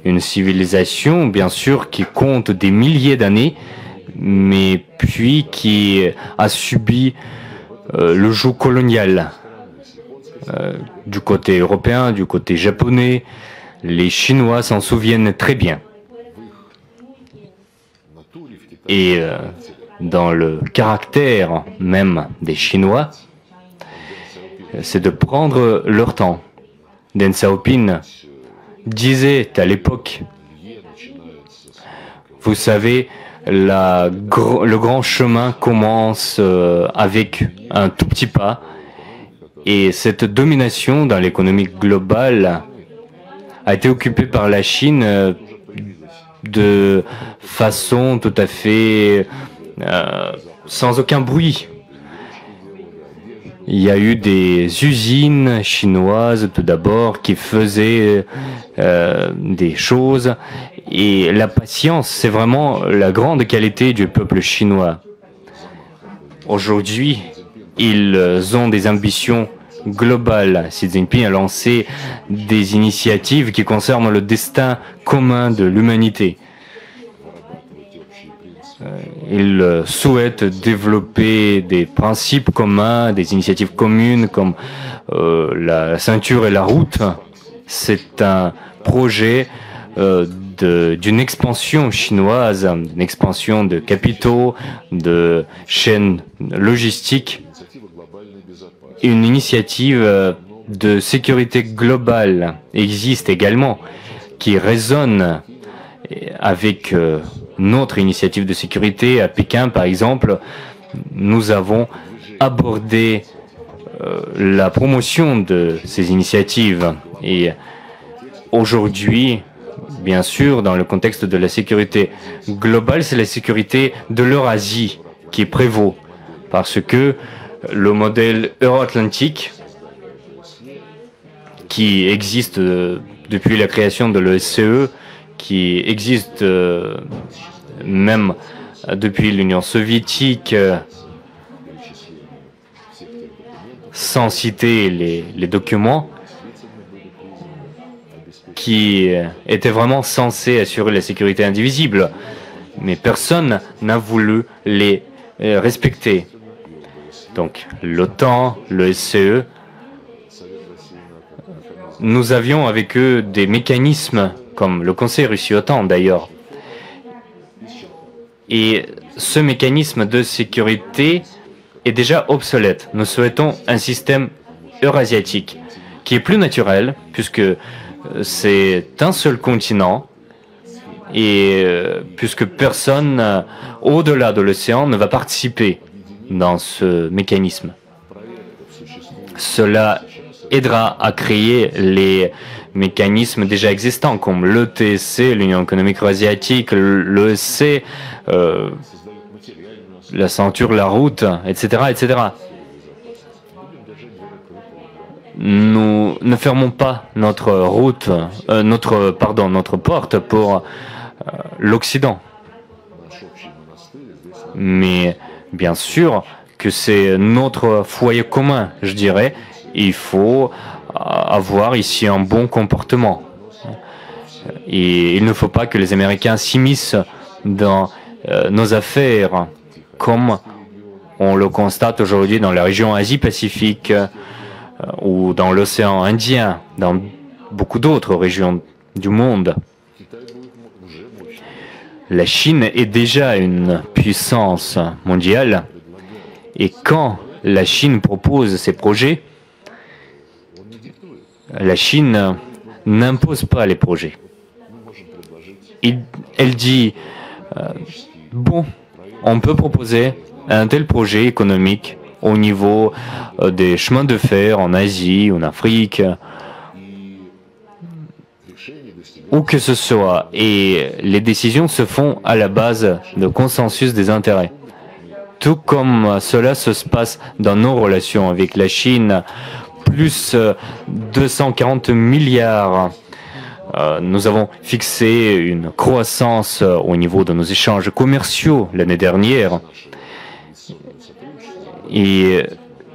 A: une civilisation, bien sûr, qui compte des milliers d'années, mais puis qui a subi le joug colonial du côté européen, du côté japonais. Les Chinois s'en souviennent très bien. Et dans le caractère même des Chinois, c'est de prendre leur temps. Deng Xiaoping disait à l'époque, vous savez, le grand chemin commence avec un tout petit pas, et cette domination dans l'économie globale a été occupée par la Chine de façon tout à fait sans aucun bruit. Il y a eu des usines chinoises tout d'abord qui faisaient des choses, et la patience, c'est vraiment la grande qualité du peuple chinois. Aujourd'hui, ils ont des ambitions globales. Xi Jinping a lancé des initiatives qui concernent le destin commun de l'humanité. Il souhaite développer des principes communs, des initiatives communes comme la ceinture et la route. C'est un projet d'une expansion chinoise, d'une expansion de capitaux, de chaînes logistiques, une initiative de sécurité globale existe également, qui résonne avec notre initiative de sécurité. À Pékin, par exemple, nous avons abordé la promotion de ces initiatives, et aujourd'hui, bien sûr, dans le contexte de la sécurité globale, c'est la sécurité de l'Eurasie qui prévaut. Parce que le modèle euro-atlantique, qui existe depuis la création de l'OSCE, qui existe même depuis l'Union soviétique, sans citer les documents, qui étaient vraiment censés assurer la sécurité indivisible, mais personne n'a voulu les respecter. Donc l'OTAN, le SCE, nous avions avec eux des mécanismes, comme le Conseil Russie-OTAN d'ailleurs. Et ce mécanisme de sécurité est déjà obsolète. Nous souhaitons un système eurasiatique qui est plus naturel, puisque c'est un seul continent, et puisque personne au-delà de l'océan ne va participer dans ce mécanisme. Cela aidera à créer les mécanismes déjà existants comme l'ETC, l'Union économique eurasiatique, l'ESC, la ceinture, la route, etc., etc. Nous ne fermons pas notre route, notre porte pour l'Occident. Mais bien sûr que c'est notre foyer commun, je dirais. Il faut avoir ici un bon comportement. Et il ne faut pas que les Américains s'immiscent dans nos affaires, comme on le constate aujourd'hui dans la région Asie-Pacifique ou dans l'océan Indien, dans beaucoup d'autres régions du monde. La Chine est déjà une puissance mondiale et quand la Chine propose ses projets, la Chine n'impose pas les projets. Elle dit, bon, on peut proposer un tel projet économique au niveau des chemins de fer en Asie, en Afrique, où que ce soit. Et les décisions se font à la base de consensus des intérêts. Tout comme cela se passe dans nos relations avec la Chine, plus 240 milliards. Nous avons fixé une croissance au niveau de nos échanges commerciaux l'année dernière. Et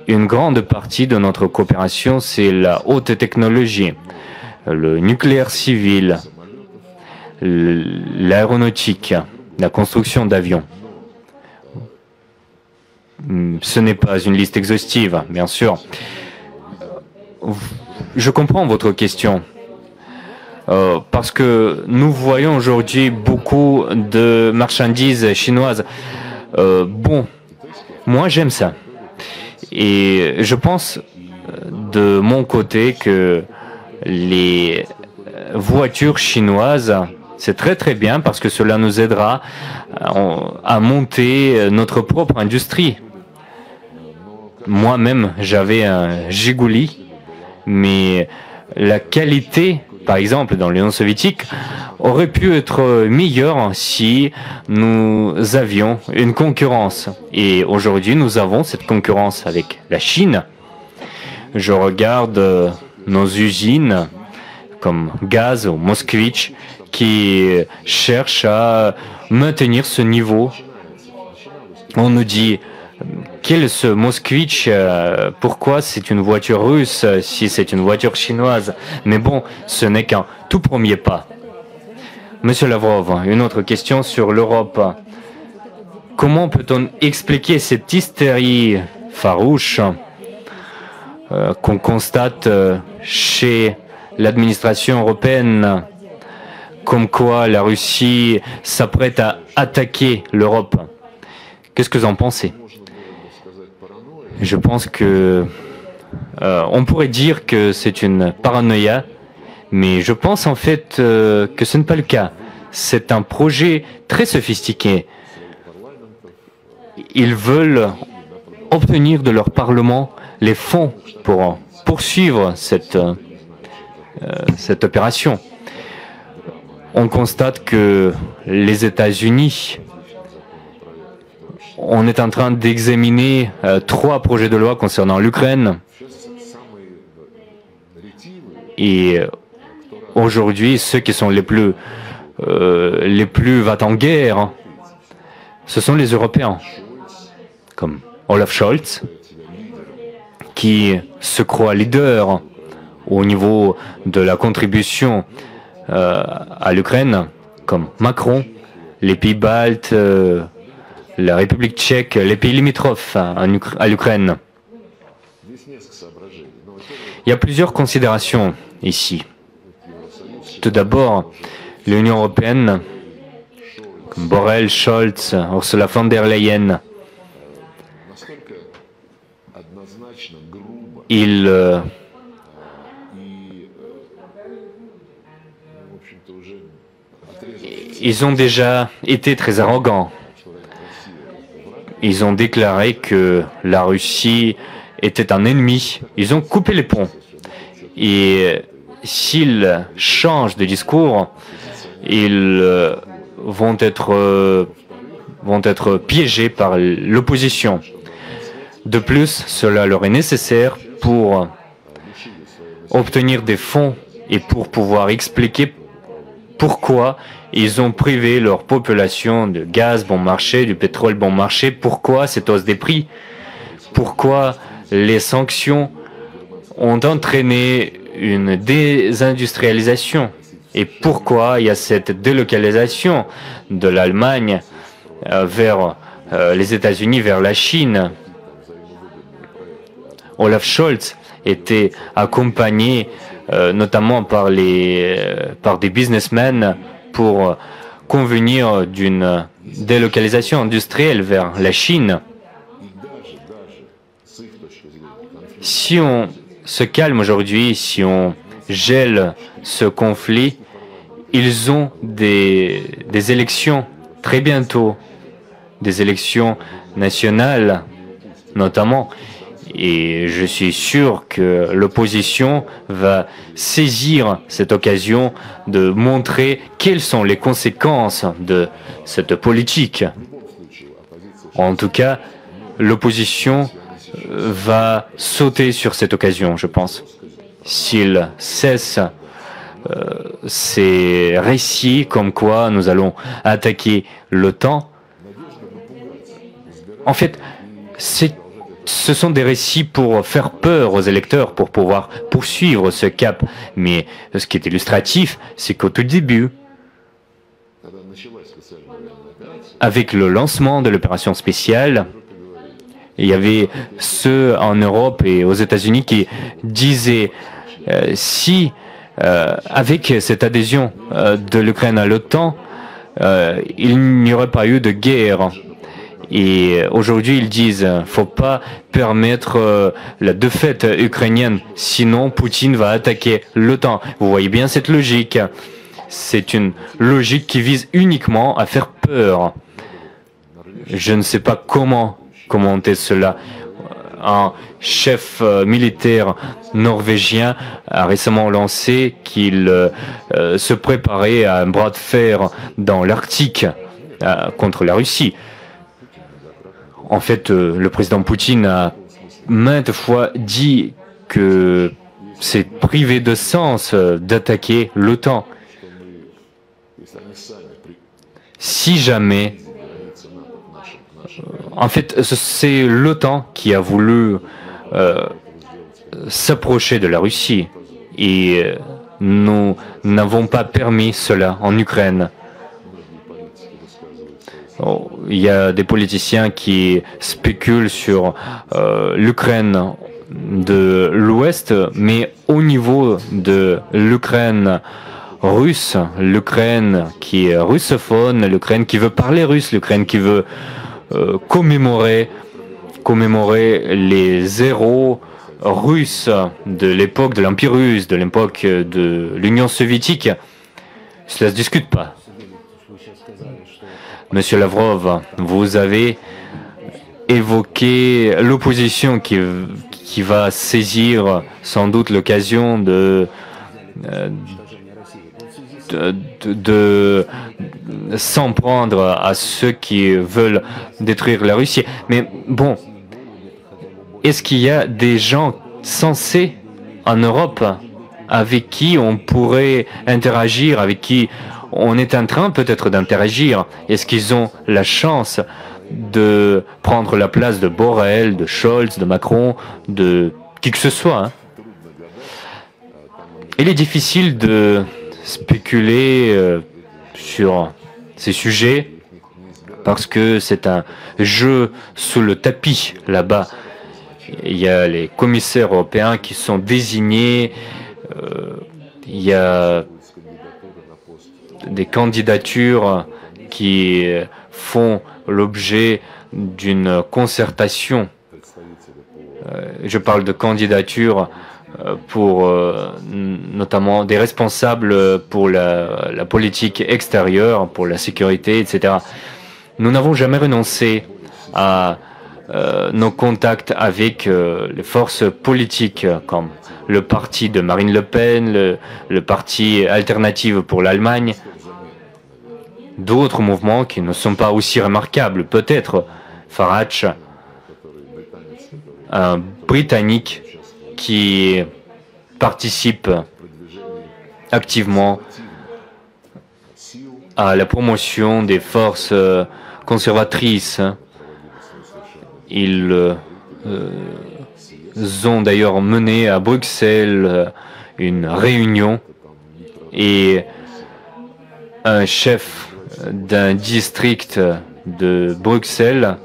A: une grande partie de notre coopération, c'est la haute technologie, le nucléaire civil, l'aéronautique, la construction d'avions. Ce n'est pas une liste exhaustive, bien sûr. Je comprends votre question. Parce que nous voyons aujourd'hui beaucoup de marchandises chinoises. Bon, moi j'aime ça. Et je pense de mon côté que les voitures chinoises, c'est très très bien parce que cela nous aidera à monter notre propre industrie. Moi-même, j'avais un Jiguli, mais la qualité, par exemple, dans l'Union soviétique, aurait pu être meilleure si nous avions une concurrence. Et aujourd'hui, nous avons cette concurrence avec la Chine. Je regarde nos usines comme Gaz ou Moskvitch qui cherchent à maintenir ce niveau. On nous dit, quel est ce Moskvitch? Pourquoi c'est une voiture russe si c'est une voiture chinoise? Mais bon, ce n'est qu'un tout premier pas. Monsieur Lavrov, une autre question sur l'Europe. Comment peut-on expliquer cette hystérie farouche qu'on constate chez l'administration européenne, comme quoi la Russie s'apprête à attaquer l'Europe? Qu'est-ce que vous en pensez? Je pense que on pourrait dire que c'est une paranoïa, mais je pense en fait que ce n'est pas le cas. C'est un projet très sophistiqué. Ils veulent obtenir de leur Parlement les fonds pour poursuivre cette opération. On constate que les États-Unis, on est en train d'examiner 3 projets de loi concernant l'Ukraine. Et aujourd'hui, ceux qui sont les plus va-t-en-guerre, ce sont les Européens, comme Olaf Scholz, qui se croit leader au niveau de la contribution à l'Ukraine, comme Macron, les pays baltes, la République tchèque, les pays limitrophes à l'Ukraine. Il y a plusieurs considérations ici. Tout d'abord, l'Union européenne, comme Borrell, Scholz, Ursula von der Leyen, ils ont déjà été très arrogants. Ils ont déclaré que la Russie était un ennemi. Ils ont coupé les ponts. Et s'ils changent de discours, ils vont être piégés par l'opposition. De plus, cela leur est nécessaire pour obtenir des fonds et pour pouvoir expliquer pourquoi ils ont privé leur population de gaz bon marché, du pétrole bon marché, pourquoi cette hausse des prix, pourquoi les sanctions ont entraîné une désindustrialisation et pourquoi il y a cette délocalisation de l'Allemagne vers les États-Unis, vers la Chine. Olaf Scholz était accompagné notamment par des businessmen pour convenir d'une délocalisation industrielle vers la Chine. Si on se calme aujourd'hui, si on gèle ce conflit, ils ont des élections très bientôt, des élections nationales notamment. Et je suis sûr que l'opposition va saisir cette occasion de montrer quelles sont les conséquences de cette politique. En tout cas, l'opposition va sauter sur cette occasion, je pense. S'il cesse ces récits comme quoi nous allons attaquer l'OTAN, en fait, ce sont des récits pour faire peur aux électeurs, pour pouvoir poursuivre ce cap. Mais ce qui est illustratif, c'est qu'au tout début, avec le lancement de l'opération spéciale, il y avait ceux en Europe et aux États-Unis qui disaient si, avec cette adhésion de l'Ukraine à l'OTAN, il n'y aurait pas eu de guerre. Et aujourd'hui, ils disent qu'il ne faut pas permettre la défaite ukrainienne, sinon Poutine va attaquer l'OTAN. Vous voyez bien cette logique. C'est une logique qui vise uniquement à faire peur. Je ne sais pas comment commenter cela. Un chef militaire norvégien a récemment lancé qu'il se préparait à un bras de fer dans l'Arctique contre la Russie. En fait, le président Poutine a maintes fois dit que c'est privé de sens d'attaquer l'OTAN. Si jamais... En fait, c'est l'OTAN qui a voulu s'approcher de la Russie et nous n'avons pas permis cela en Ukraine. Il y a des politiciens qui spéculent sur l'Ukraine de l'Ouest, mais au niveau de l'Ukraine russe, l'Ukraine qui est russophone, l'Ukraine qui veut parler russe, l'Ukraine qui veut commémorer les héros russes de l'époque de l'Empire russe, de l'époque de l'Union soviétique, cela ne se discute pas. Monsieur Lavrov, vous avez évoqué l'opposition qui va saisir sans doute l'occasion de de s'en prendre à ceux qui veulent détruire la Russie. Mais bon, est-ce qu'il y a des gens sensés en Europe avec qui on pourrait interagir, avec qui on est en train peut-être d'interagir? Est-ce qu'ils ont la chance de prendre la place de Borrell, de Scholz, de Macron, de qui que ce soit, hein? Il est difficile de spéculer sur ces sujets parce que c'est un jeu sous le tapis là-bas. Il y a les commissaires européens qui sont désignés, il y a des candidatures qui font l'objet d'une concertation. Je parle de candidatures pour notamment des responsables pour la politique extérieure, pour la sécurité, etc. Nous n'avons jamais renoncé à nos contacts avec les forces politiques comme le parti de Marine Le Pen, le parti Alternative pour l'Allemagne, d'autres mouvements qui ne sont pas aussi remarquables, peut-être Farage, un Britannique qui participe activement à la promotion des forces conservatrices. Ils ont d'ailleurs mené à Bruxelles une réunion et un chef d'un district de Bruxelles,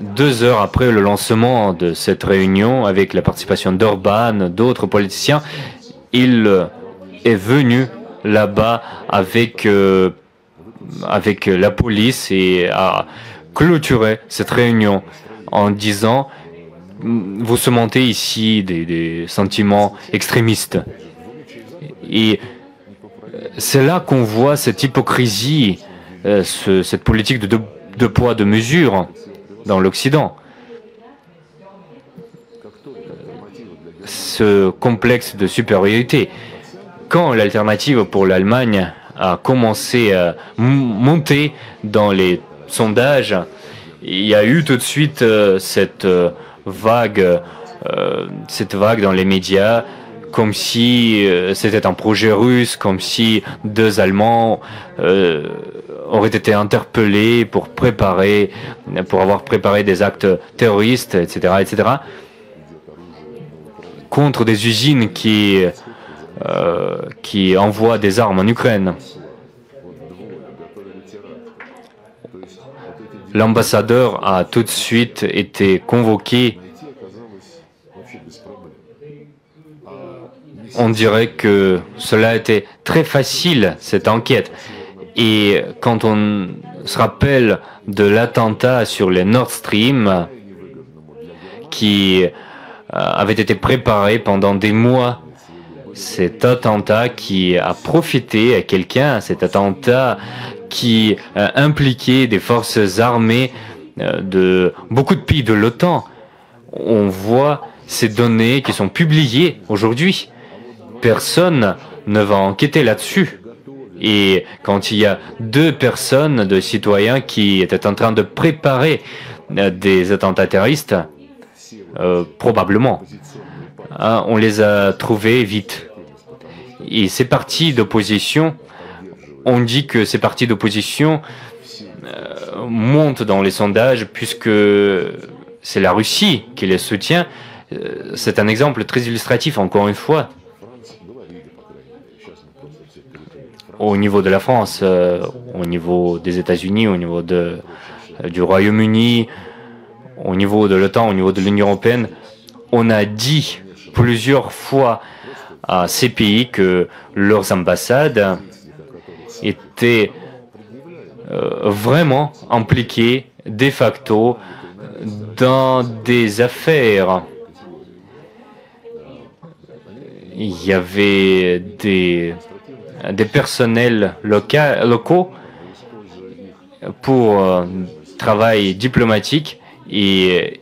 A: 2 heures après le lancement de cette réunion, avec la participation d'Orban, d'autres politiciens, il est venu là-bas avec la police et a clôturé cette réunion en disant « Vous sementez ici des sentiments extrémistes ». Et c'est là qu'on voit cette hypocrisie, cette politique de deux poids, deux mesures dans l'Occident. Ce complexe de supériorité. Quand l'alternative pour l'Allemagne a commencé à monter dans les sondages, il y a eu tout de suite cette vague dans les médias, comme si c'était un projet russe, comme si 2 Allemands auraient été interpellés pour avoir préparé des actes terroristes, etc., etc., contre des usines qui envoient des armes en Ukraine. L'ambassadeur a tout de suite été convoqué. On dirait que cela a été très facile, cette enquête. Et quand on se rappelle de l'attentat sur les Nord Stream, qui avait été préparé pendant des mois, cet attentat qui a profité à quelqu'un, cet attentat qui a impliqué des forces armées de beaucoup de pays de l'OTAN. On voit ces données qui sont publiées aujourd'hui. Personne ne va enquêter là-dessus. Et quand il y a 2 personnes, de citoyens qui étaient en train de préparer des attentats terroristes, probablement, on les a trouvés vite. Et ces partis d'opposition, on dit que ces partis d'opposition montent dans les sondages puisque c'est la Russie qui les soutient. C'est un exemple très illustratif, encore une fois. Au niveau de la France, au niveau des États-Unis, au niveau du Royaume-Uni, au niveau de l'OTAN, au niveau de l'Union européenne, on a dit plusieurs fois à ces pays que leurs ambassades étaient vraiment impliquées de facto dans des affaires. Il y avait des personnels locaux pour travail diplomatique et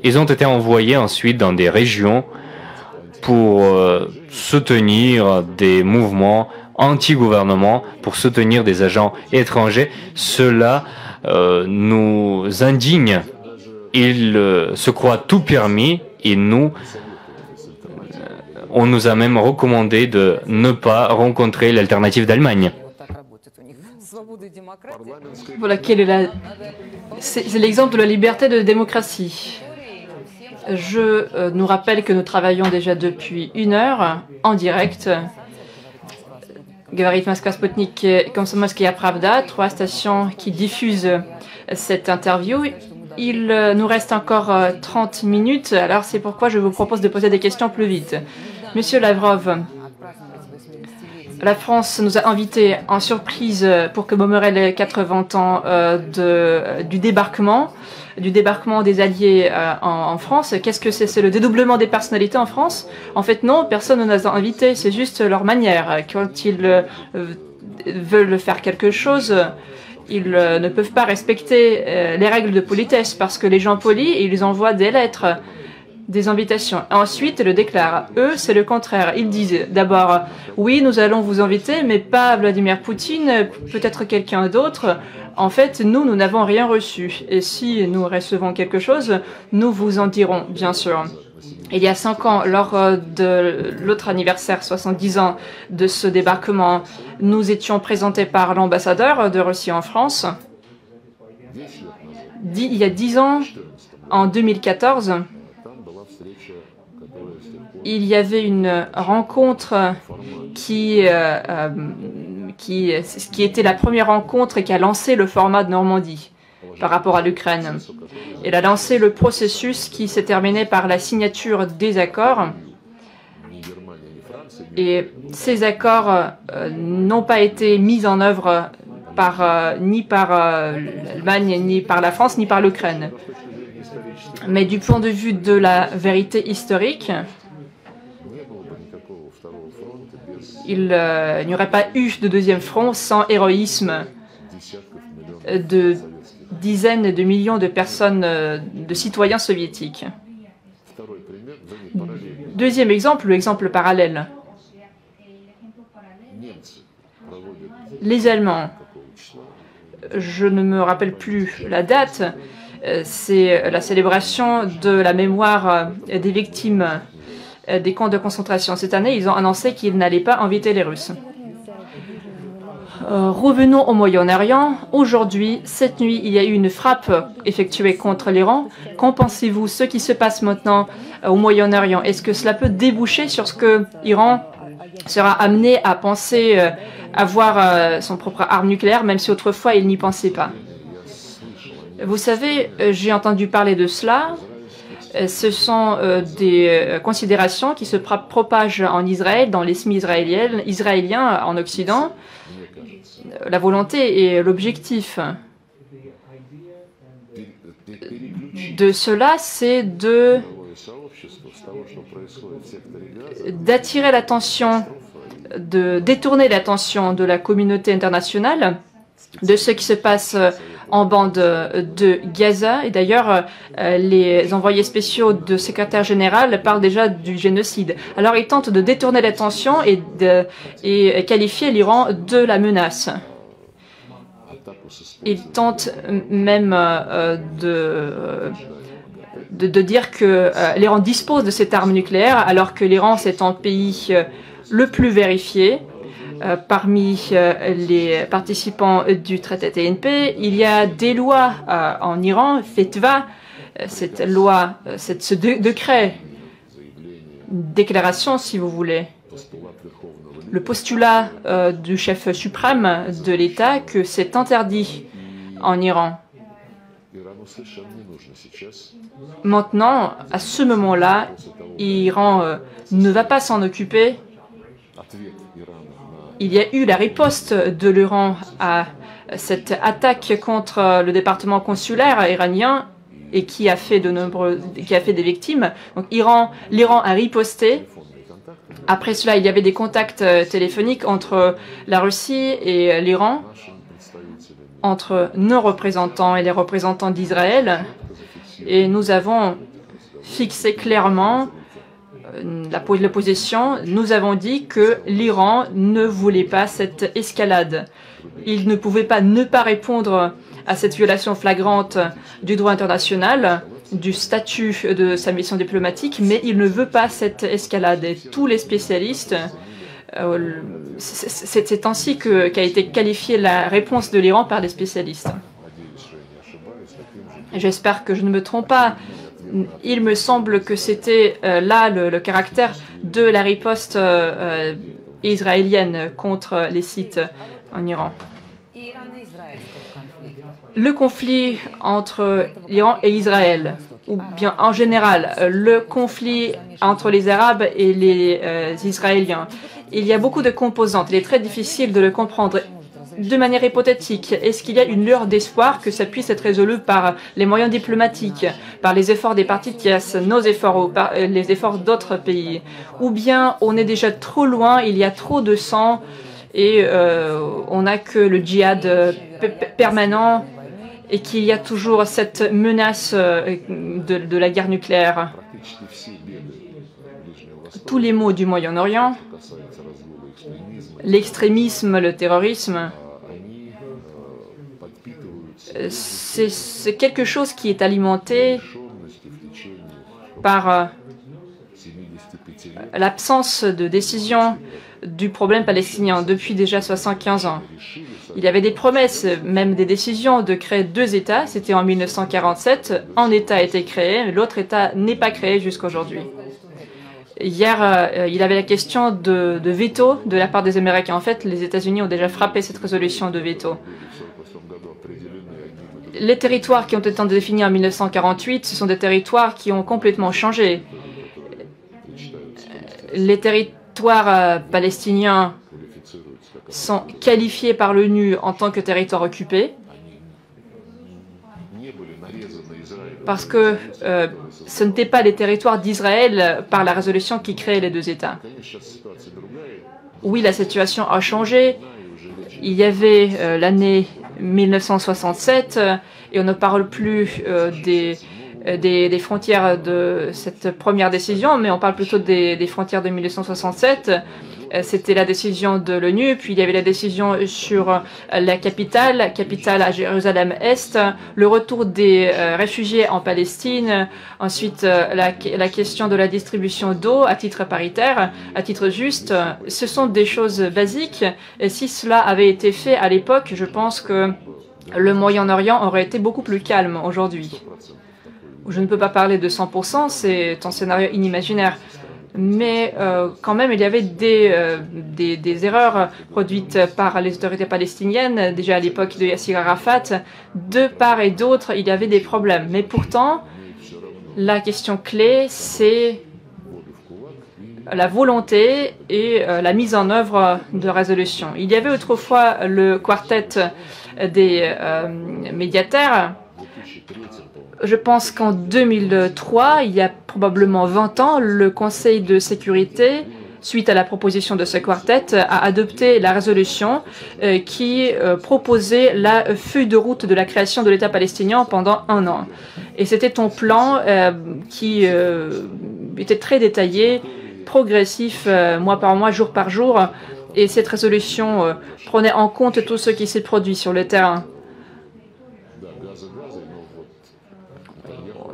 A: ils ont été envoyés ensuite dans des régions pour soutenir des mouvements anti-gouvernement, pour soutenir des agents étrangers. Cela nous indigne. Ils se croient tout permis et nous, on nous a même recommandé de ne pas rencontrer l'alternative d'Allemagne.
B: Voilà, c'est l'exemple de la liberté de démocratie. Je nous rappelle que nous travaillons déjà depuis 1 heure en direct. Говорит Москва Спутник, Комсомольская Правда, 3 stations qui diffusent cette interview. Il nous reste encore 30 minutes, alors c'est pourquoi je vous propose de poser des questions plus vite. Monsieur Lavrov, la France nous a invités en surprise pour commémorer les 80 ans du débarquement des Alliés en France. Qu'est-ce que c'est? C'est le dédoublement des personnalités en France? En fait, non, personne ne nous a invités, c'est juste leur manière. Quand ils veulent faire quelque chose, ils ne peuvent pas respecter les règles de politesse parce que les gens polis, ils envoient des lettres, des invitations. Ensuite, ils le déclarent. Eux, c'est le contraire. Ils disent d'abord, oui, nous allons vous inviter, mais pas Vladimir Poutine, peut-être quelqu'un d'autre. En fait, nous n'avons rien reçu. Et si nous recevons quelque chose, nous vous en dirons, bien sûr. Il y a 5 ans, lors de l'autre anniversaire, 70 ans de ce débarquement, nous étions présentés par l'ambassadeur de Russie en France. Il y a 10 ans, en 2014, il y avait une rencontre qui était la première rencontre et qui a lancé le format de Normandie par rapport à l'Ukraine. Elle a lancé le processus qui s'est terminé par la signature des accords. Et ces accords n'ont pas été mis en œuvre ni par l'Allemagne, ni par la France, ni par l'Ukraine. Mais du point de vue de la vérité historique, il n'y aurait pas eu de deuxième front sans héroïsme de dizaines de millions de personnes, de citoyens soviétiques. Deuxième exemple, l'exemple parallèle. Les Allemands, je ne me rappelle plus la date, c'est la célébration de la mémoire des victimes des camps de concentration. Cette année, ils ont annoncé qu'ils n'allaient pas inviter les Russes. Revenons au Moyen-Orient. Aujourd'hui, cette nuit, il y a eu une frappe effectuée contre l'Iran. Qu'en pensez-vous, ce qui se passe maintenant au Moyen-Orient? Est-ce que cela peut déboucher sur ce que l'Iran sera amené à penser avoir son propre arme nucléaire, même si autrefois il n'y pensait pas? Vous savez, j'ai entendu parler de cela. Ce sont des considérations qui se propagent en Israël, dans l'esprit israélien en Occident. La volonté et l'objectif de cela, c'est d'attirer l'attention, de détourner l'attention de la communauté internationale de ce qui se passe en bande de Gaza. Et d'ailleurs, les envoyés spéciaux de secrétaire général parlent déjà du génocide. Alors, ils tentent de détourner l'attention et qualifier l'Iran de la menace. Ils tentent même de dire que l'Iran dispose de cette arme nucléaire, alors que l'Iran, c'est un pays le plus vérifié. Parmi les participants du traité TNP, il y a des lois en Iran, FETVA, cette loi, ce décret, déclaration si vous voulez, le postulat du chef suprême de l'État que c'est interdit en Iran. Maintenant, à ce moment-là, l'Iran ne va pas s'en occuper. Il y a eu la riposte de l'Iran à cette attaque contre le département consulaire iranien et qui a fait des victimes. Donc l'Iran a riposté. Après cela, il y avait des contacts téléphoniques entre la Russie et l'Iran, entre nos représentants et les représentants d'Israël. Et nous avons fixé clairement l'opposition, nous avons dit que l'Iran ne voulait pas cette escalade. Il ne pouvait pas ne pas répondre à cette violation flagrante du droit international, du statut de sa mission diplomatique, mais il ne veut pas cette escalade. Et tous les spécialistes, c'est ainsi qu'a été qualifiée la réponse de l'Iran par les spécialistes. J'espère que je ne me trompe pas. Il me semble que c'était là le caractère de la riposte israélienne contre les sites en Iran. Le conflit entre l'Iran et Israël, ou bien en général, le conflit entre les Arabes et les Israéliens, il y a beaucoup de composantes. Il est très difficile de le comprendre. De manière hypothétique, est-ce qu'il y a une lueur d'espoir que ça puisse être résolu par les moyens diplomatiques, par les efforts des parties tierces, nos efforts ou par les efforts d'autres pays? Ou bien on est déjà trop loin, il y a trop de sang et on n'a que le djihad permanent et qu'il y a toujours cette menace de la guerre nucléaire? Tous les maux du Moyen-Orient, l'extrémisme, le terrorisme, c'est quelque chose qui est alimenté par l'absence de décision du problème palestinien depuis déjà 75 ans. Il y avait des promesses, même des décisions de créer 2 États. C'était en 1947. Un État a été créé, l'autre État n'est pas créé jusqu'à aujourd'hui. Hier, il y avait la question de veto de la part des Américains. En fait, les États-Unis ont déjà frappé cette résolution de veto. Les territoires qui ont été définis en 1948, ce sont des territoires qui ont complètement changé. Les territoires palestiniens sont qualifiés par l'ONU en tant que territoires occupés parce que ce n'étaient pas les territoires d'Israël par la résolution qui créait les 2 États. Oui, la situation a changé. Il y avait l'année 1967 et on ne parle plus des frontières de cette première décision, mais on parle plutôt des frontières de 1967. C'était la décision de l'ONU, puis il y avait la décision sur la capitale à Jérusalem-Est, le retour des réfugiés en Palestine, ensuite la question de la distribution d'eau à titre paritaire, à titre juste. Ce sont des choses basiques, et si cela avait été fait à l'époque, je pense que le Moyen-Orient aurait été beaucoup plus calme aujourd'hui. Je ne peux pas parler de 100%, c'est un scénario inimaginaire. Mais quand même, il y avait des erreurs produites par les autorités palestiniennes, déjà à l'époque de Yasser Arafat. De part et d'autre, il y avait des problèmes. Mais pourtant, la question clé, c'est la volonté et la mise en œuvre de résolutions. Il y avait autrefois le quartet des médiateurs. Je pense qu'en 2003, il y a probablement 20 ans, le Conseil de sécurité, suite à la proposition de ce quartet, a adopté la résolution qui proposait la feuille de route de la création de l'État palestinien pendant 1 an. Et c'était un plan qui était très détaillé, progressif, mois par mois, jour par jour. Et cette résolution prenait en compte tout ce qui s'est produit sur le terrain.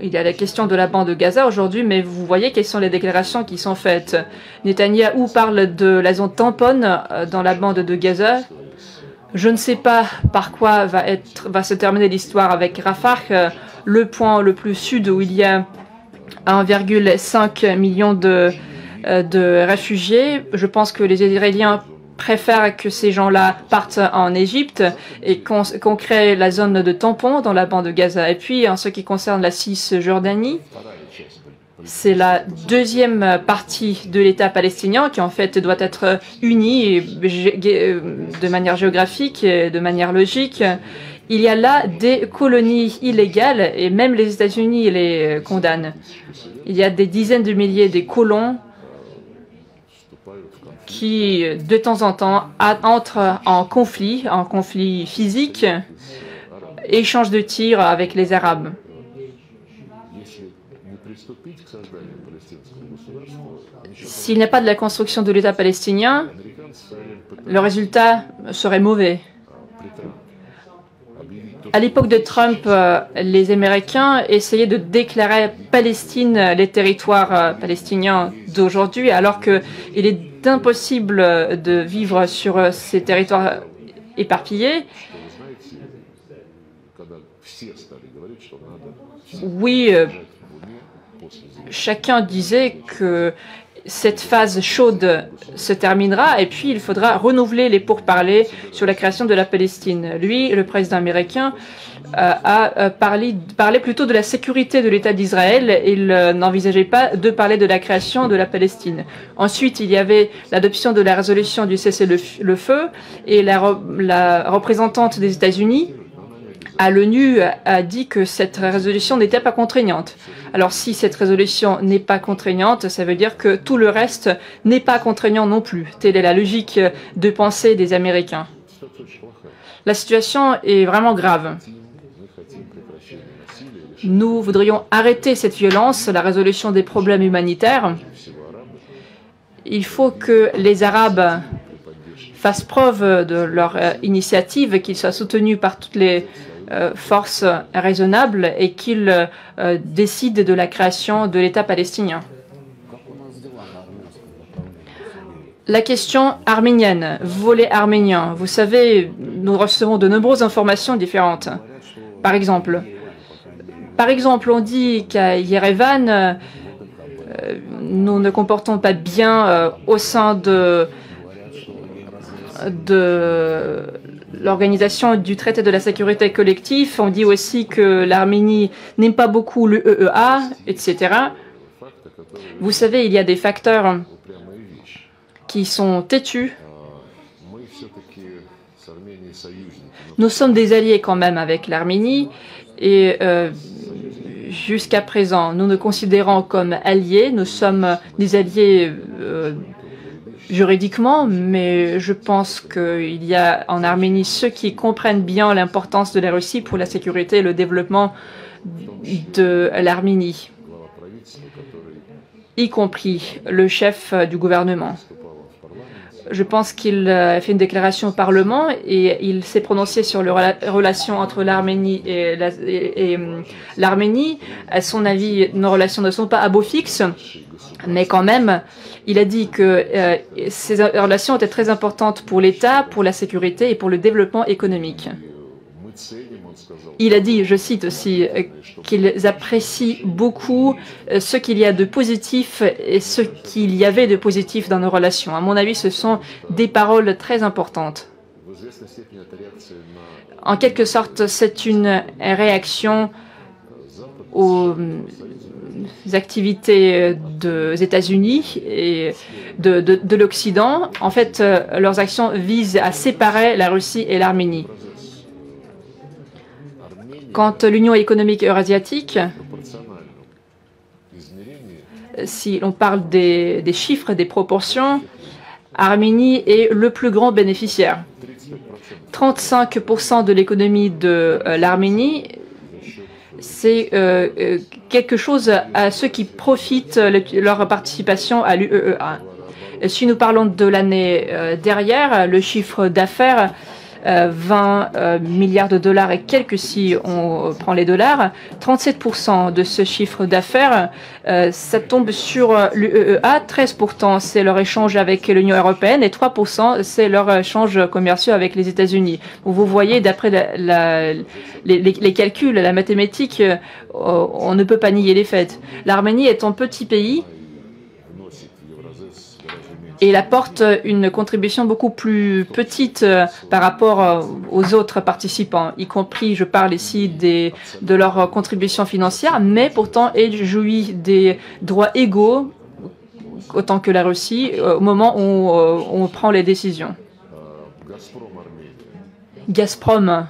B: Il y a la question de la bande de Gaza aujourd'hui, mais vous voyez quelles sont les déclarations qui sont faites. Netanyahou parle de la zone tamponne dans la bande de Gaza. Je ne sais pas par quoi va se terminer l'histoire avec Rafah, le point le plus sud où il y a 1,5 million de réfugiés. Je pense que les Israéliens préfèrent que ces gens-là partent en Égypte et qu'on crée la zone de tampon dans la bande de Gaza. Et puis, en ce qui concerne la Cisjordanie, c'est la deuxième partie de l'État palestinien qui, en fait, doit être unie de manière géographique et de manière logique. Il y a là des colonies illégales et même les États-Unis les condamnent. Il y a des dizaines de milliers de colons qui, de temps en temps, entrent en conflit physique, échange de tirs avec les Arabes. S'il n'y a pas de la construction de l'État palestinien, le résultat serait mauvais. À l'époque de Trump, les Américains essayaient de déclarer Palestine les territoires palestiniens d'aujourd'hui, alors qu'il est impossible de vivre sur ces territoires éparpillés. Oui, chacun disait que cette phase chaude se terminera et puis il faudra renouveler les pourparlers sur la création de la Palestine. Lui, le président américain, a parlé plutôt de la sécurité de l'État d'Israël. Il n'envisageait pas de parler de la création de la Palestine. Ensuite, il y avait l'adoption de la résolution du cessez-le-feu et la représentante des États-Unis à l'ONU a dit que cette résolution n'était pas contraignante. Alors si cette résolution n'est pas contraignante, ça veut dire que tout le reste n'est pas contraignant non plus. Telle est la logique de pensée des Américains. La situation est vraiment grave. Nous voudrions arrêter cette violence, la résolution des problèmes humanitaires. Il faut que les Arabes fassent preuve de leur initiative, qu'ils soient soutenus par toutes les forces raisonnables et qu'ils décident de la création de l'État palestinien. La question arménienne, volet arménien. Vous savez, nous recevons de nombreuses informations différentes. Par exemple, on dit qu'à Yerevan, nous ne comportons pas bien au sein de l'organisation du traité de la sécurité collective. On dit aussi que l'Arménie n'aime pas beaucoup l'UEA, etc. Vous savez, il y a des facteurs qui sont têtus. Nous sommes des alliés quand même avec l'Arménie et jusqu'à présent, nous nous considérons comme alliés. Nous sommes des alliés juridiquement, mais je pense qu'il y a en Arménie ceux qui comprennent bien l'importance de la Russie pour la sécurité et le développement de l'Arménie, y compris le chef du gouvernement. Je pense qu'il a fait une déclaration au Parlement et il s'est prononcé sur la relation entre l'Arménie et l'Arménie. À son avis, nos relations ne sont pas à beau fixe, mais quand même, il a dit que ces relations étaient très importantes pour l'État, pour la sécurité et pour le développement économique. Il a dit, je cite aussi, qu'ils apprécient beaucoup ce qu'il y a de positif et ce qu'il y avait de positif dans nos relations. À mon avis, ce sont des paroles très importantes. En quelque sorte, c'est une réaction aux activités des États-Unis et de l'Occident. En fait, leurs actions visent à séparer la Russie et l'Arménie. Quant à l'Union économique eurasiatique, si l'on parle des chiffres, des proportions, Arménie est le plus grand bénéficiaire. 35% de l'économie de l'Arménie, c'est quelque chose à ceux qui profitent de leur participation à l'UEA. Si nous parlons de l'année dernière, le chiffre d'affaires 20 milliards de dollars et quelques si on prend les dollars, 37% de ce chiffre d'affaires, ça tombe sur l'UEA, 13% c'est leur échange avec l'Union européenne et 3% c'est leur échange commerciaux avec les États-Unis. Vous voyez, d'après les calculs, la mathématique, on ne peut pas nier les faits. L'Arménie est un petit pays et il apporte une contribution beaucoup plus petite par rapport aux autres participants, y compris, je parle ici de leur contribution financière, mais pourtant elle jouit des droits égaux autant que la Russie au moment où on prend les décisions. Gazprom,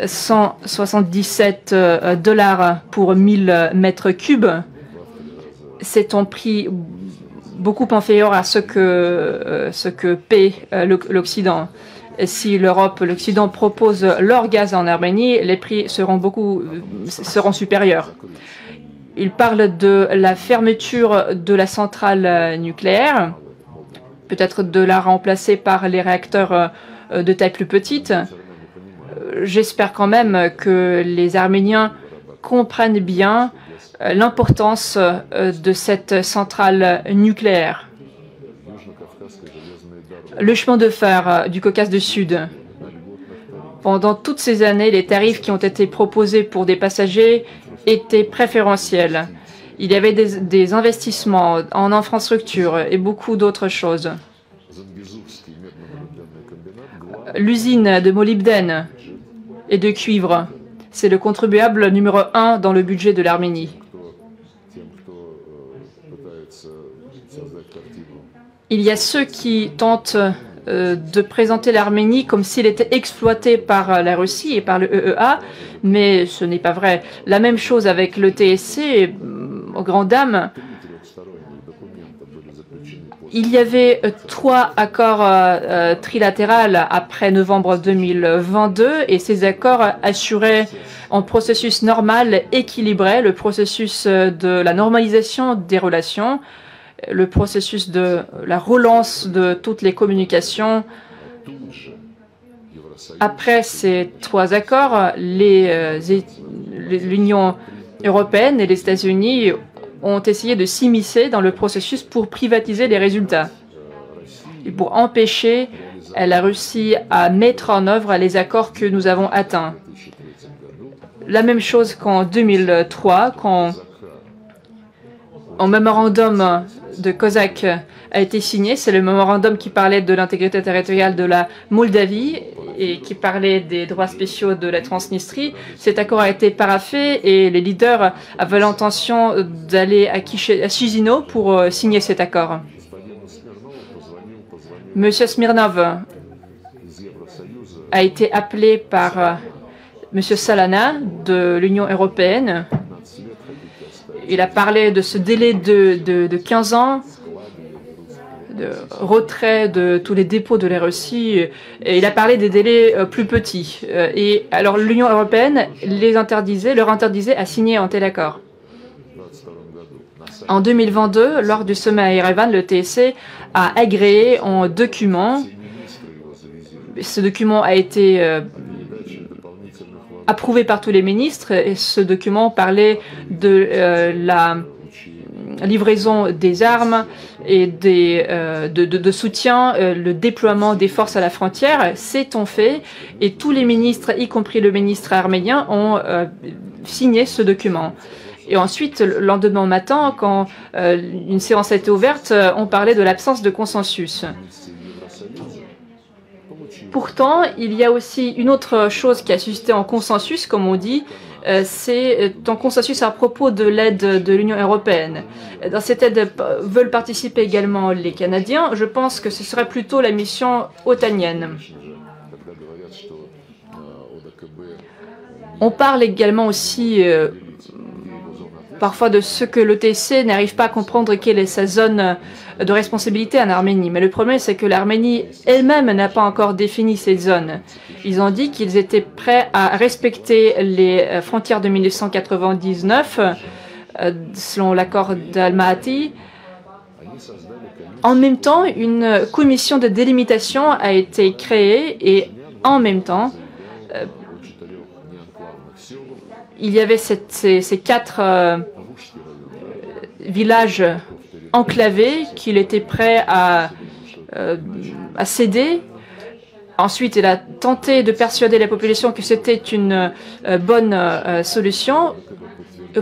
B: 177 $ pour 1000 mètres cubes, c'est un prix beaucoup inférieur à ce que paie l'Occident. Si l'Occident propose leur gaz en Arménie, les prix seront supérieurs. Il parle de la fermeture de la centrale nucléaire, peut-être de la remplacer par les réacteurs de taille plus petite. J'espère quand même que les Arméniens comprennent bien l'importance de cette centrale nucléaire. Le chemin de fer du Caucase du Sud. Pendant toutes ces années, les tarifs qui ont été proposés pour des passagers étaient préférentiels. Il y avait des investissements en infrastructures et beaucoup d'autres choses. L'usine de molybdène et de cuivre, c'est le contribuable numéro 1 dans le budget de l'Arménie. Il y a ceux qui tentent de présenter l'Arménie comme s'il était exploité par la Russie et par le EEA, mais ce n'est pas vrai. La même chose avec le TSC, aux grandes dames. Il y avait 3 accords trilatéraux après novembre 2022 et ces accords assuraient un processus normal, équilibré, le processus de la normalisation des relations, le processus de la relance de toutes les communications. Après ces 3 accords, l'Union européenne et les États-Unis ont essayé de s'immiscer dans le processus pour privatiser les résultats et pour empêcher la Russie à mettre en œuvre les accords que nous avons atteints. La même chose qu'en 2003, quand un mémorandum de Cosaque a été signé. C'est le mémorandum qui parlait de l'intégrité territoriale de la Moldavie et qui parlait des droits spéciaux de la Transnistrie. Cet accord a été paraphé et les leaders avaient l'intention d'aller à Chisinau pour signer cet accord. Monsieur Smirnov a été appelé par Monsieur Solana de l'Union européenne. Il a parlé de ce délai de 15 ans, de retrait de tous les dépôts de la Russie, et il a parlé des délais plus petits. Et alors l'Union européenne leur interdisait à signer un tel accord. En 2022, lors du sommet à Erevan, le TSC a agréé un document. Ce document a été approuvé par tous les ministres et ce document parlait de la livraison des armes et de soutien, le déploiement des forces à la frontière. C'est fait et tous les ministres, y compris le ministre arménien, ont signé ce document. Et ensuite, le lendemain matin, quand une séance a été ouverte, on parlait de l'absence de consensus. Pourtant, il y a aussi une autre chose qui a suscité un consensus, comme on dit, c'est un consensus à propos de l'aide de l'Union européenne. Dans cette aide veulent participer également les Canadiens. Je pense que ce serait plutôt la mission otanienne. On parle également aussi parfois de ce que l'OTC n'arrive pas à comprendre quelle est sa zone de responsabilité en Arménie. Mais le problème, c'est que l'Arménie elle-même n'a pas encore défini cette zone. Ils ont dit qu'ils étaient prêts à respecter les frontières de 1999, selon l'accord d'Almaty. En même temps, une commission de délimitation a été créée et en même temps, il y avait ces 4 villages enclavés qu'il était prêt à céder. Ensuite, il a tenté de persuader la population que c'était une bonne solution.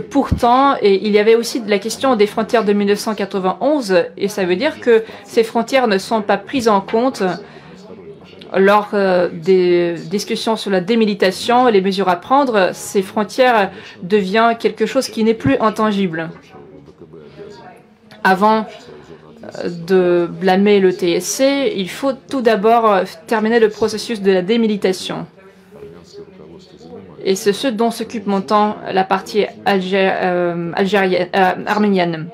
B: Pourtant, il y avait aussi la question des frontières de 1991, et ça veut dire que ces frontières ne sont pas prises en compte lors des discussions sur la démilitation et les mesures à prendre. Ces frontières deviennent quelque chose qui n'est plus intangible. Avant de blâmer le TSC, il faut tout d'abord terminer le processus de la démilitation. Et c'est ce dont s'occupe montant la partie arménienne.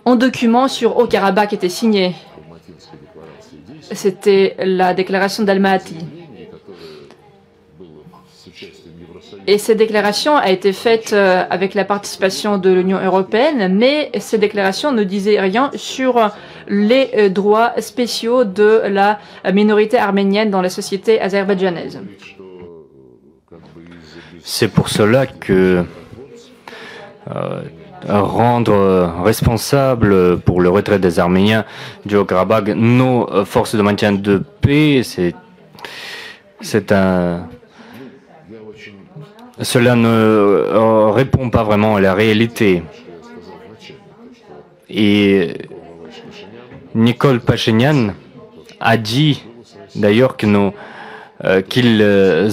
B: Un document sur Haut-Karabakh était signé. C'était la déclaration d'Almaty. Et cette déclaration a été faite avec la participation de l'Union européenne, mais ces déclarations ne disaient rien sur les droits spéciaux de la minorité arménienne dans la société azerbaïdjanaise.
A: C'est pour cela que rendre responsable pour le retrait des Arméniens du Haut-Karabakh nos forces de maintien de paix, cela ne répond pas vraiment à la réalité. Et Nicole Pachinian a dit d'ailleurs qu'ils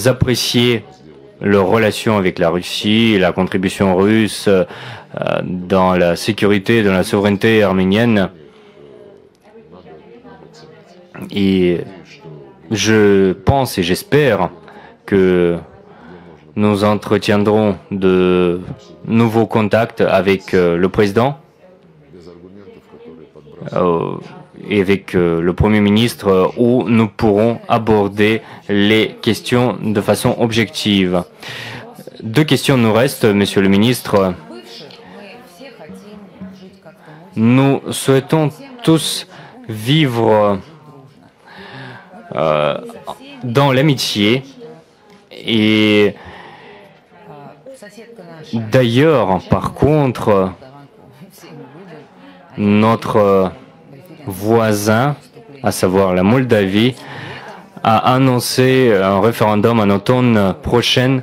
A: appréciaient leur relation avec la Russie et la contribution russe dans la sécurité, dans la souveraineté arménienne. Et je pense et j'espère que nous entretiendrons de nouveaux contacts avec le président et avec le Premier ministre où nous pourrons aborder les questions de façon objective. Deux questions nous restent, Monsieur le ministre. Nous souhaitons tous vivre dans l'amitié et d'ailleurs, par contre, notre voisin, à savoir la Moldavie, a annoncé un référendum en automne prochain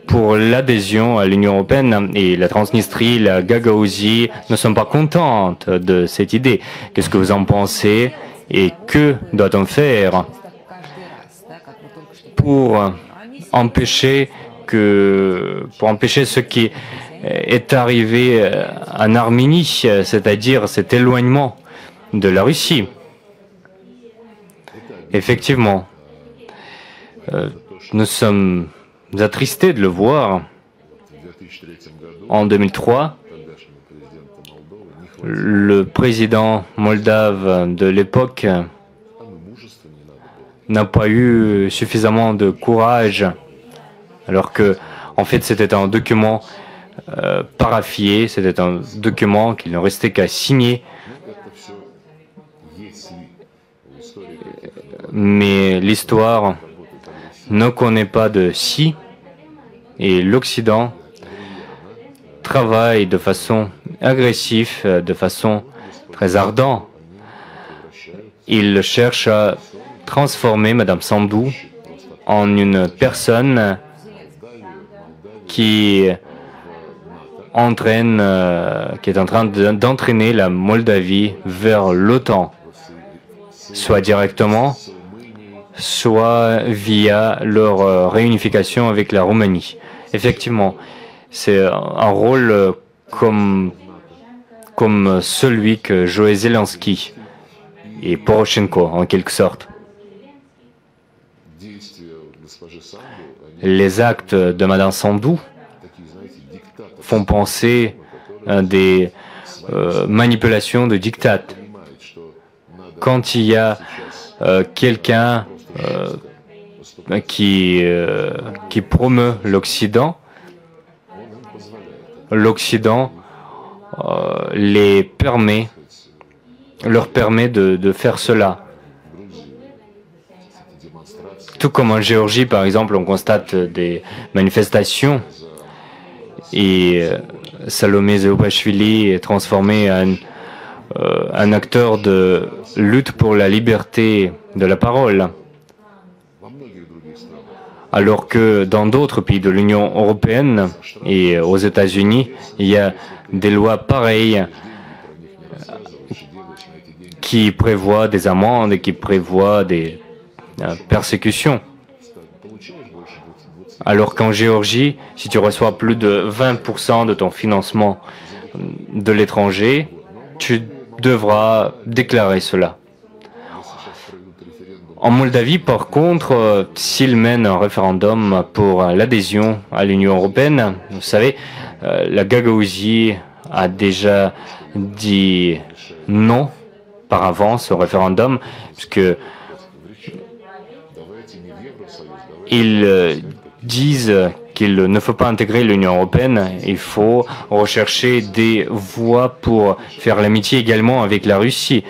A: pour l'adhésion à l'Union européenne et la Transnistrie, la Gagaouzie ne sont pas contentes de cette idée. Qu'est-ce que vous en pensez et que doit-on faire pour empêcher ce qui est arrivé en Arménie, c'est-à-dire cet éloignement de la Russie? Effectivement, nous sommes attristés de le voir. En 2003, le président moldave de l'époque n'a pas eu suffisamment de courage, alors que, en fait, c'était un document paraphié, c'était un document qu'il ne restait qu'à signer. Mais l'histoire ne connaît pas de si, et l'Occident travaille de façon agressive, de façon très ardente. Il cherche à transformer Madame Sandou en une personne qui est en train d'entraîner la Moldavie vers l'OTAN, soit directement, soit via leur réunification avec la Roumanie. Effectivement, c'est un rôle comme celui que jouait Zelensky et Poroshenko, en quelque sorte. Les actes de Madame Sandou font penser à des manipulations de diktat. Quand il y a quelqu'un qui promeut l'Occident, l'Occident leur permet de faire cela. Tout comme en Géorgie, par exemple, on constate des manifestations et Salomé Zéoubachvili est transformé en un acteur de lutte pour la liberté de la parole. Alors que dans d'autres pays de l'Union européenne et aux États-Unis, il y a des lois pareilles qui prévoient des amendes et qui prévoient des persécutions. Alors qu'en Géorgie, si tu reçois plus de 20% de ton financement de l'étranger, tu devras déclarer cela. En Moldavie, par contre, s'ils mènent un référendum pour l'adhésion à l'Union européenne, vous savez, la Gagaouzie a déjà dit non par avance au référendum, puisque ils disent qu'il ne faut pas intégrer l'Union européenne. Il faut rechercher des voies pour faire l'amitié également avec la Russie.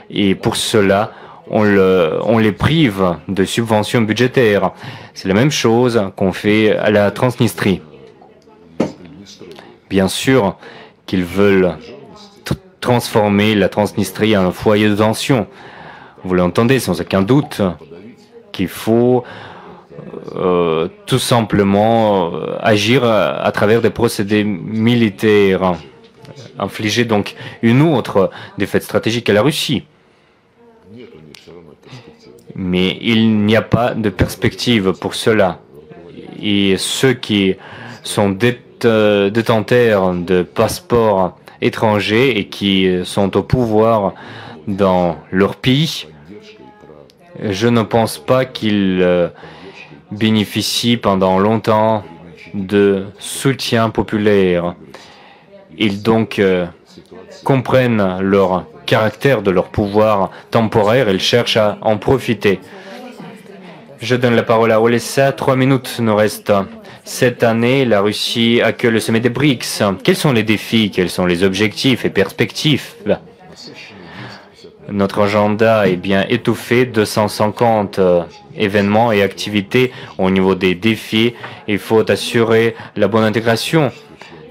A: Et pour cela, on les prive de subventions budgétaires. C'est la même chose qu'on fait à la Transnistrie. Bien sûr qu'ils veulent transformer la Transnistrie en un foyer de tension. Vous l'entendez sans aucun doute qu'il faut tout simplement agir à travers des procédés militaires, infliger donc une autre défaite stratégique à la Russie. Mais il n'y a pas de perspective pour cela. Et ceux qui sont détenteurs de passeports étrangers et qui sont au pouvoir dans leur pays, je ne pense pas qu'ils bénéficient pendant longtemps de soutien populaire. Ils donc comprennent leur caractère de leur pouvoir temporaire et ils cherchent à en profiter. Je donne la parole à Olessa. 3 minutes nous restent. Cette année, la Russie accueille le sommet des BRICS. Quels sont les défis, quels sont les objectifs et perspectives? Notre agenda est bien étouffé, 250 événements et activités au niveau des défis. Il faut assurer la bonne intégration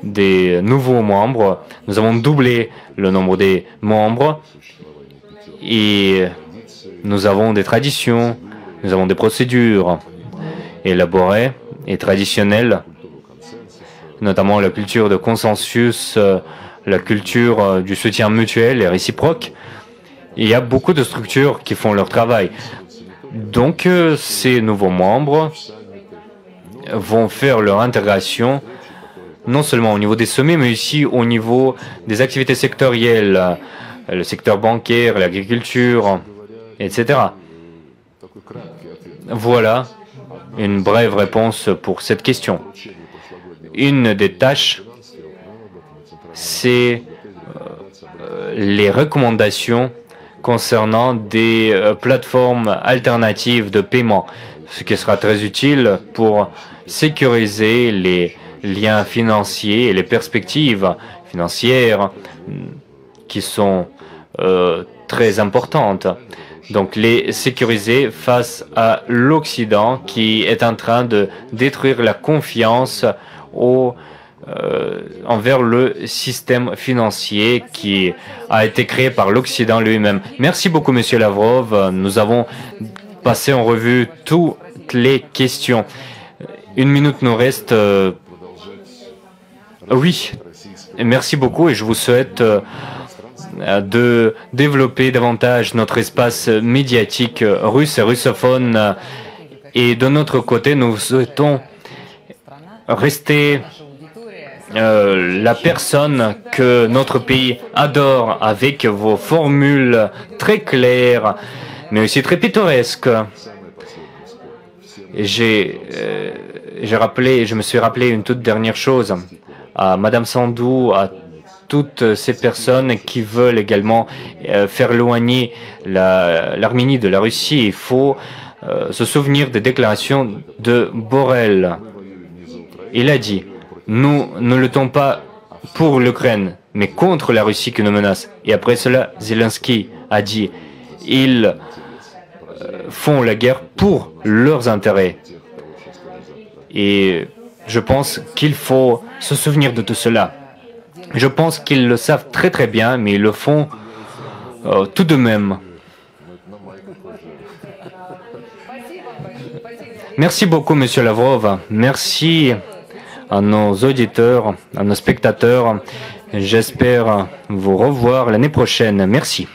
A: des nouveaux membres. Nous avons doublé le nombre des membres et nous avons des traditions, nous avons des procédures élaborées et traditionnelles, notamment la culture de consensus, la culture du soutien mutuel et réciproque. Il y a beaucoup de structures qui font leur travail. Donc, ces nouveaux membres vont faire leur intégration non seulement au niveau des sommets, mais aussi au niveau des activités sectorielles, le secteur bancaire, l'agriculture, etc. Voilà une brève réponse pour cette question. Une des tâches, c'est les recommandations concernant des plateformes alternatives de paiement, ce qui sera très utile pour sécuriser les liens financiers et les perspectives financières qui sont très importantes. Donc les sécuriser face à l'Occident qui est en train de détruire la confiance envers le système financier qui a été créé par l'Occident lui-même. Merci beaucoup, Monsieur Lavrov. Nous avons passé en revue toutes les questions. 1 minute nous reste. Oui, merci beaucoup et je vous souhaite de développer davantage notre espace médiatique russe et russophone. Et de notre côté, nous souhaitons rester la personne que notre pays adore avec vos formules très claires, mais aussi très pittoresques. Je me suis rappelé une toute dernière chose à Madame Sandou, à toutes ces personnes qui veulent également faire éloigner l'Arménie de la Russie. Il faut se souvenir des déclarations de Borrell. Il a dit: nous ne luttons pas pour l'Ukraine, mais contre la Russie qui nous menace. Et après cela, Zelensky a dit: ils font la guerre pour leurs intérêts. Et je pense qu'il faut se souvenir de tout cela. Je pense qu'ils le savent très très bien, mais ils le font tout de même. Merci beaucoup, Monsieur Lavrov. Merci à nos auditeurs, à nos spectateurs. J'espère vous revoir l'année prochaine. Merci.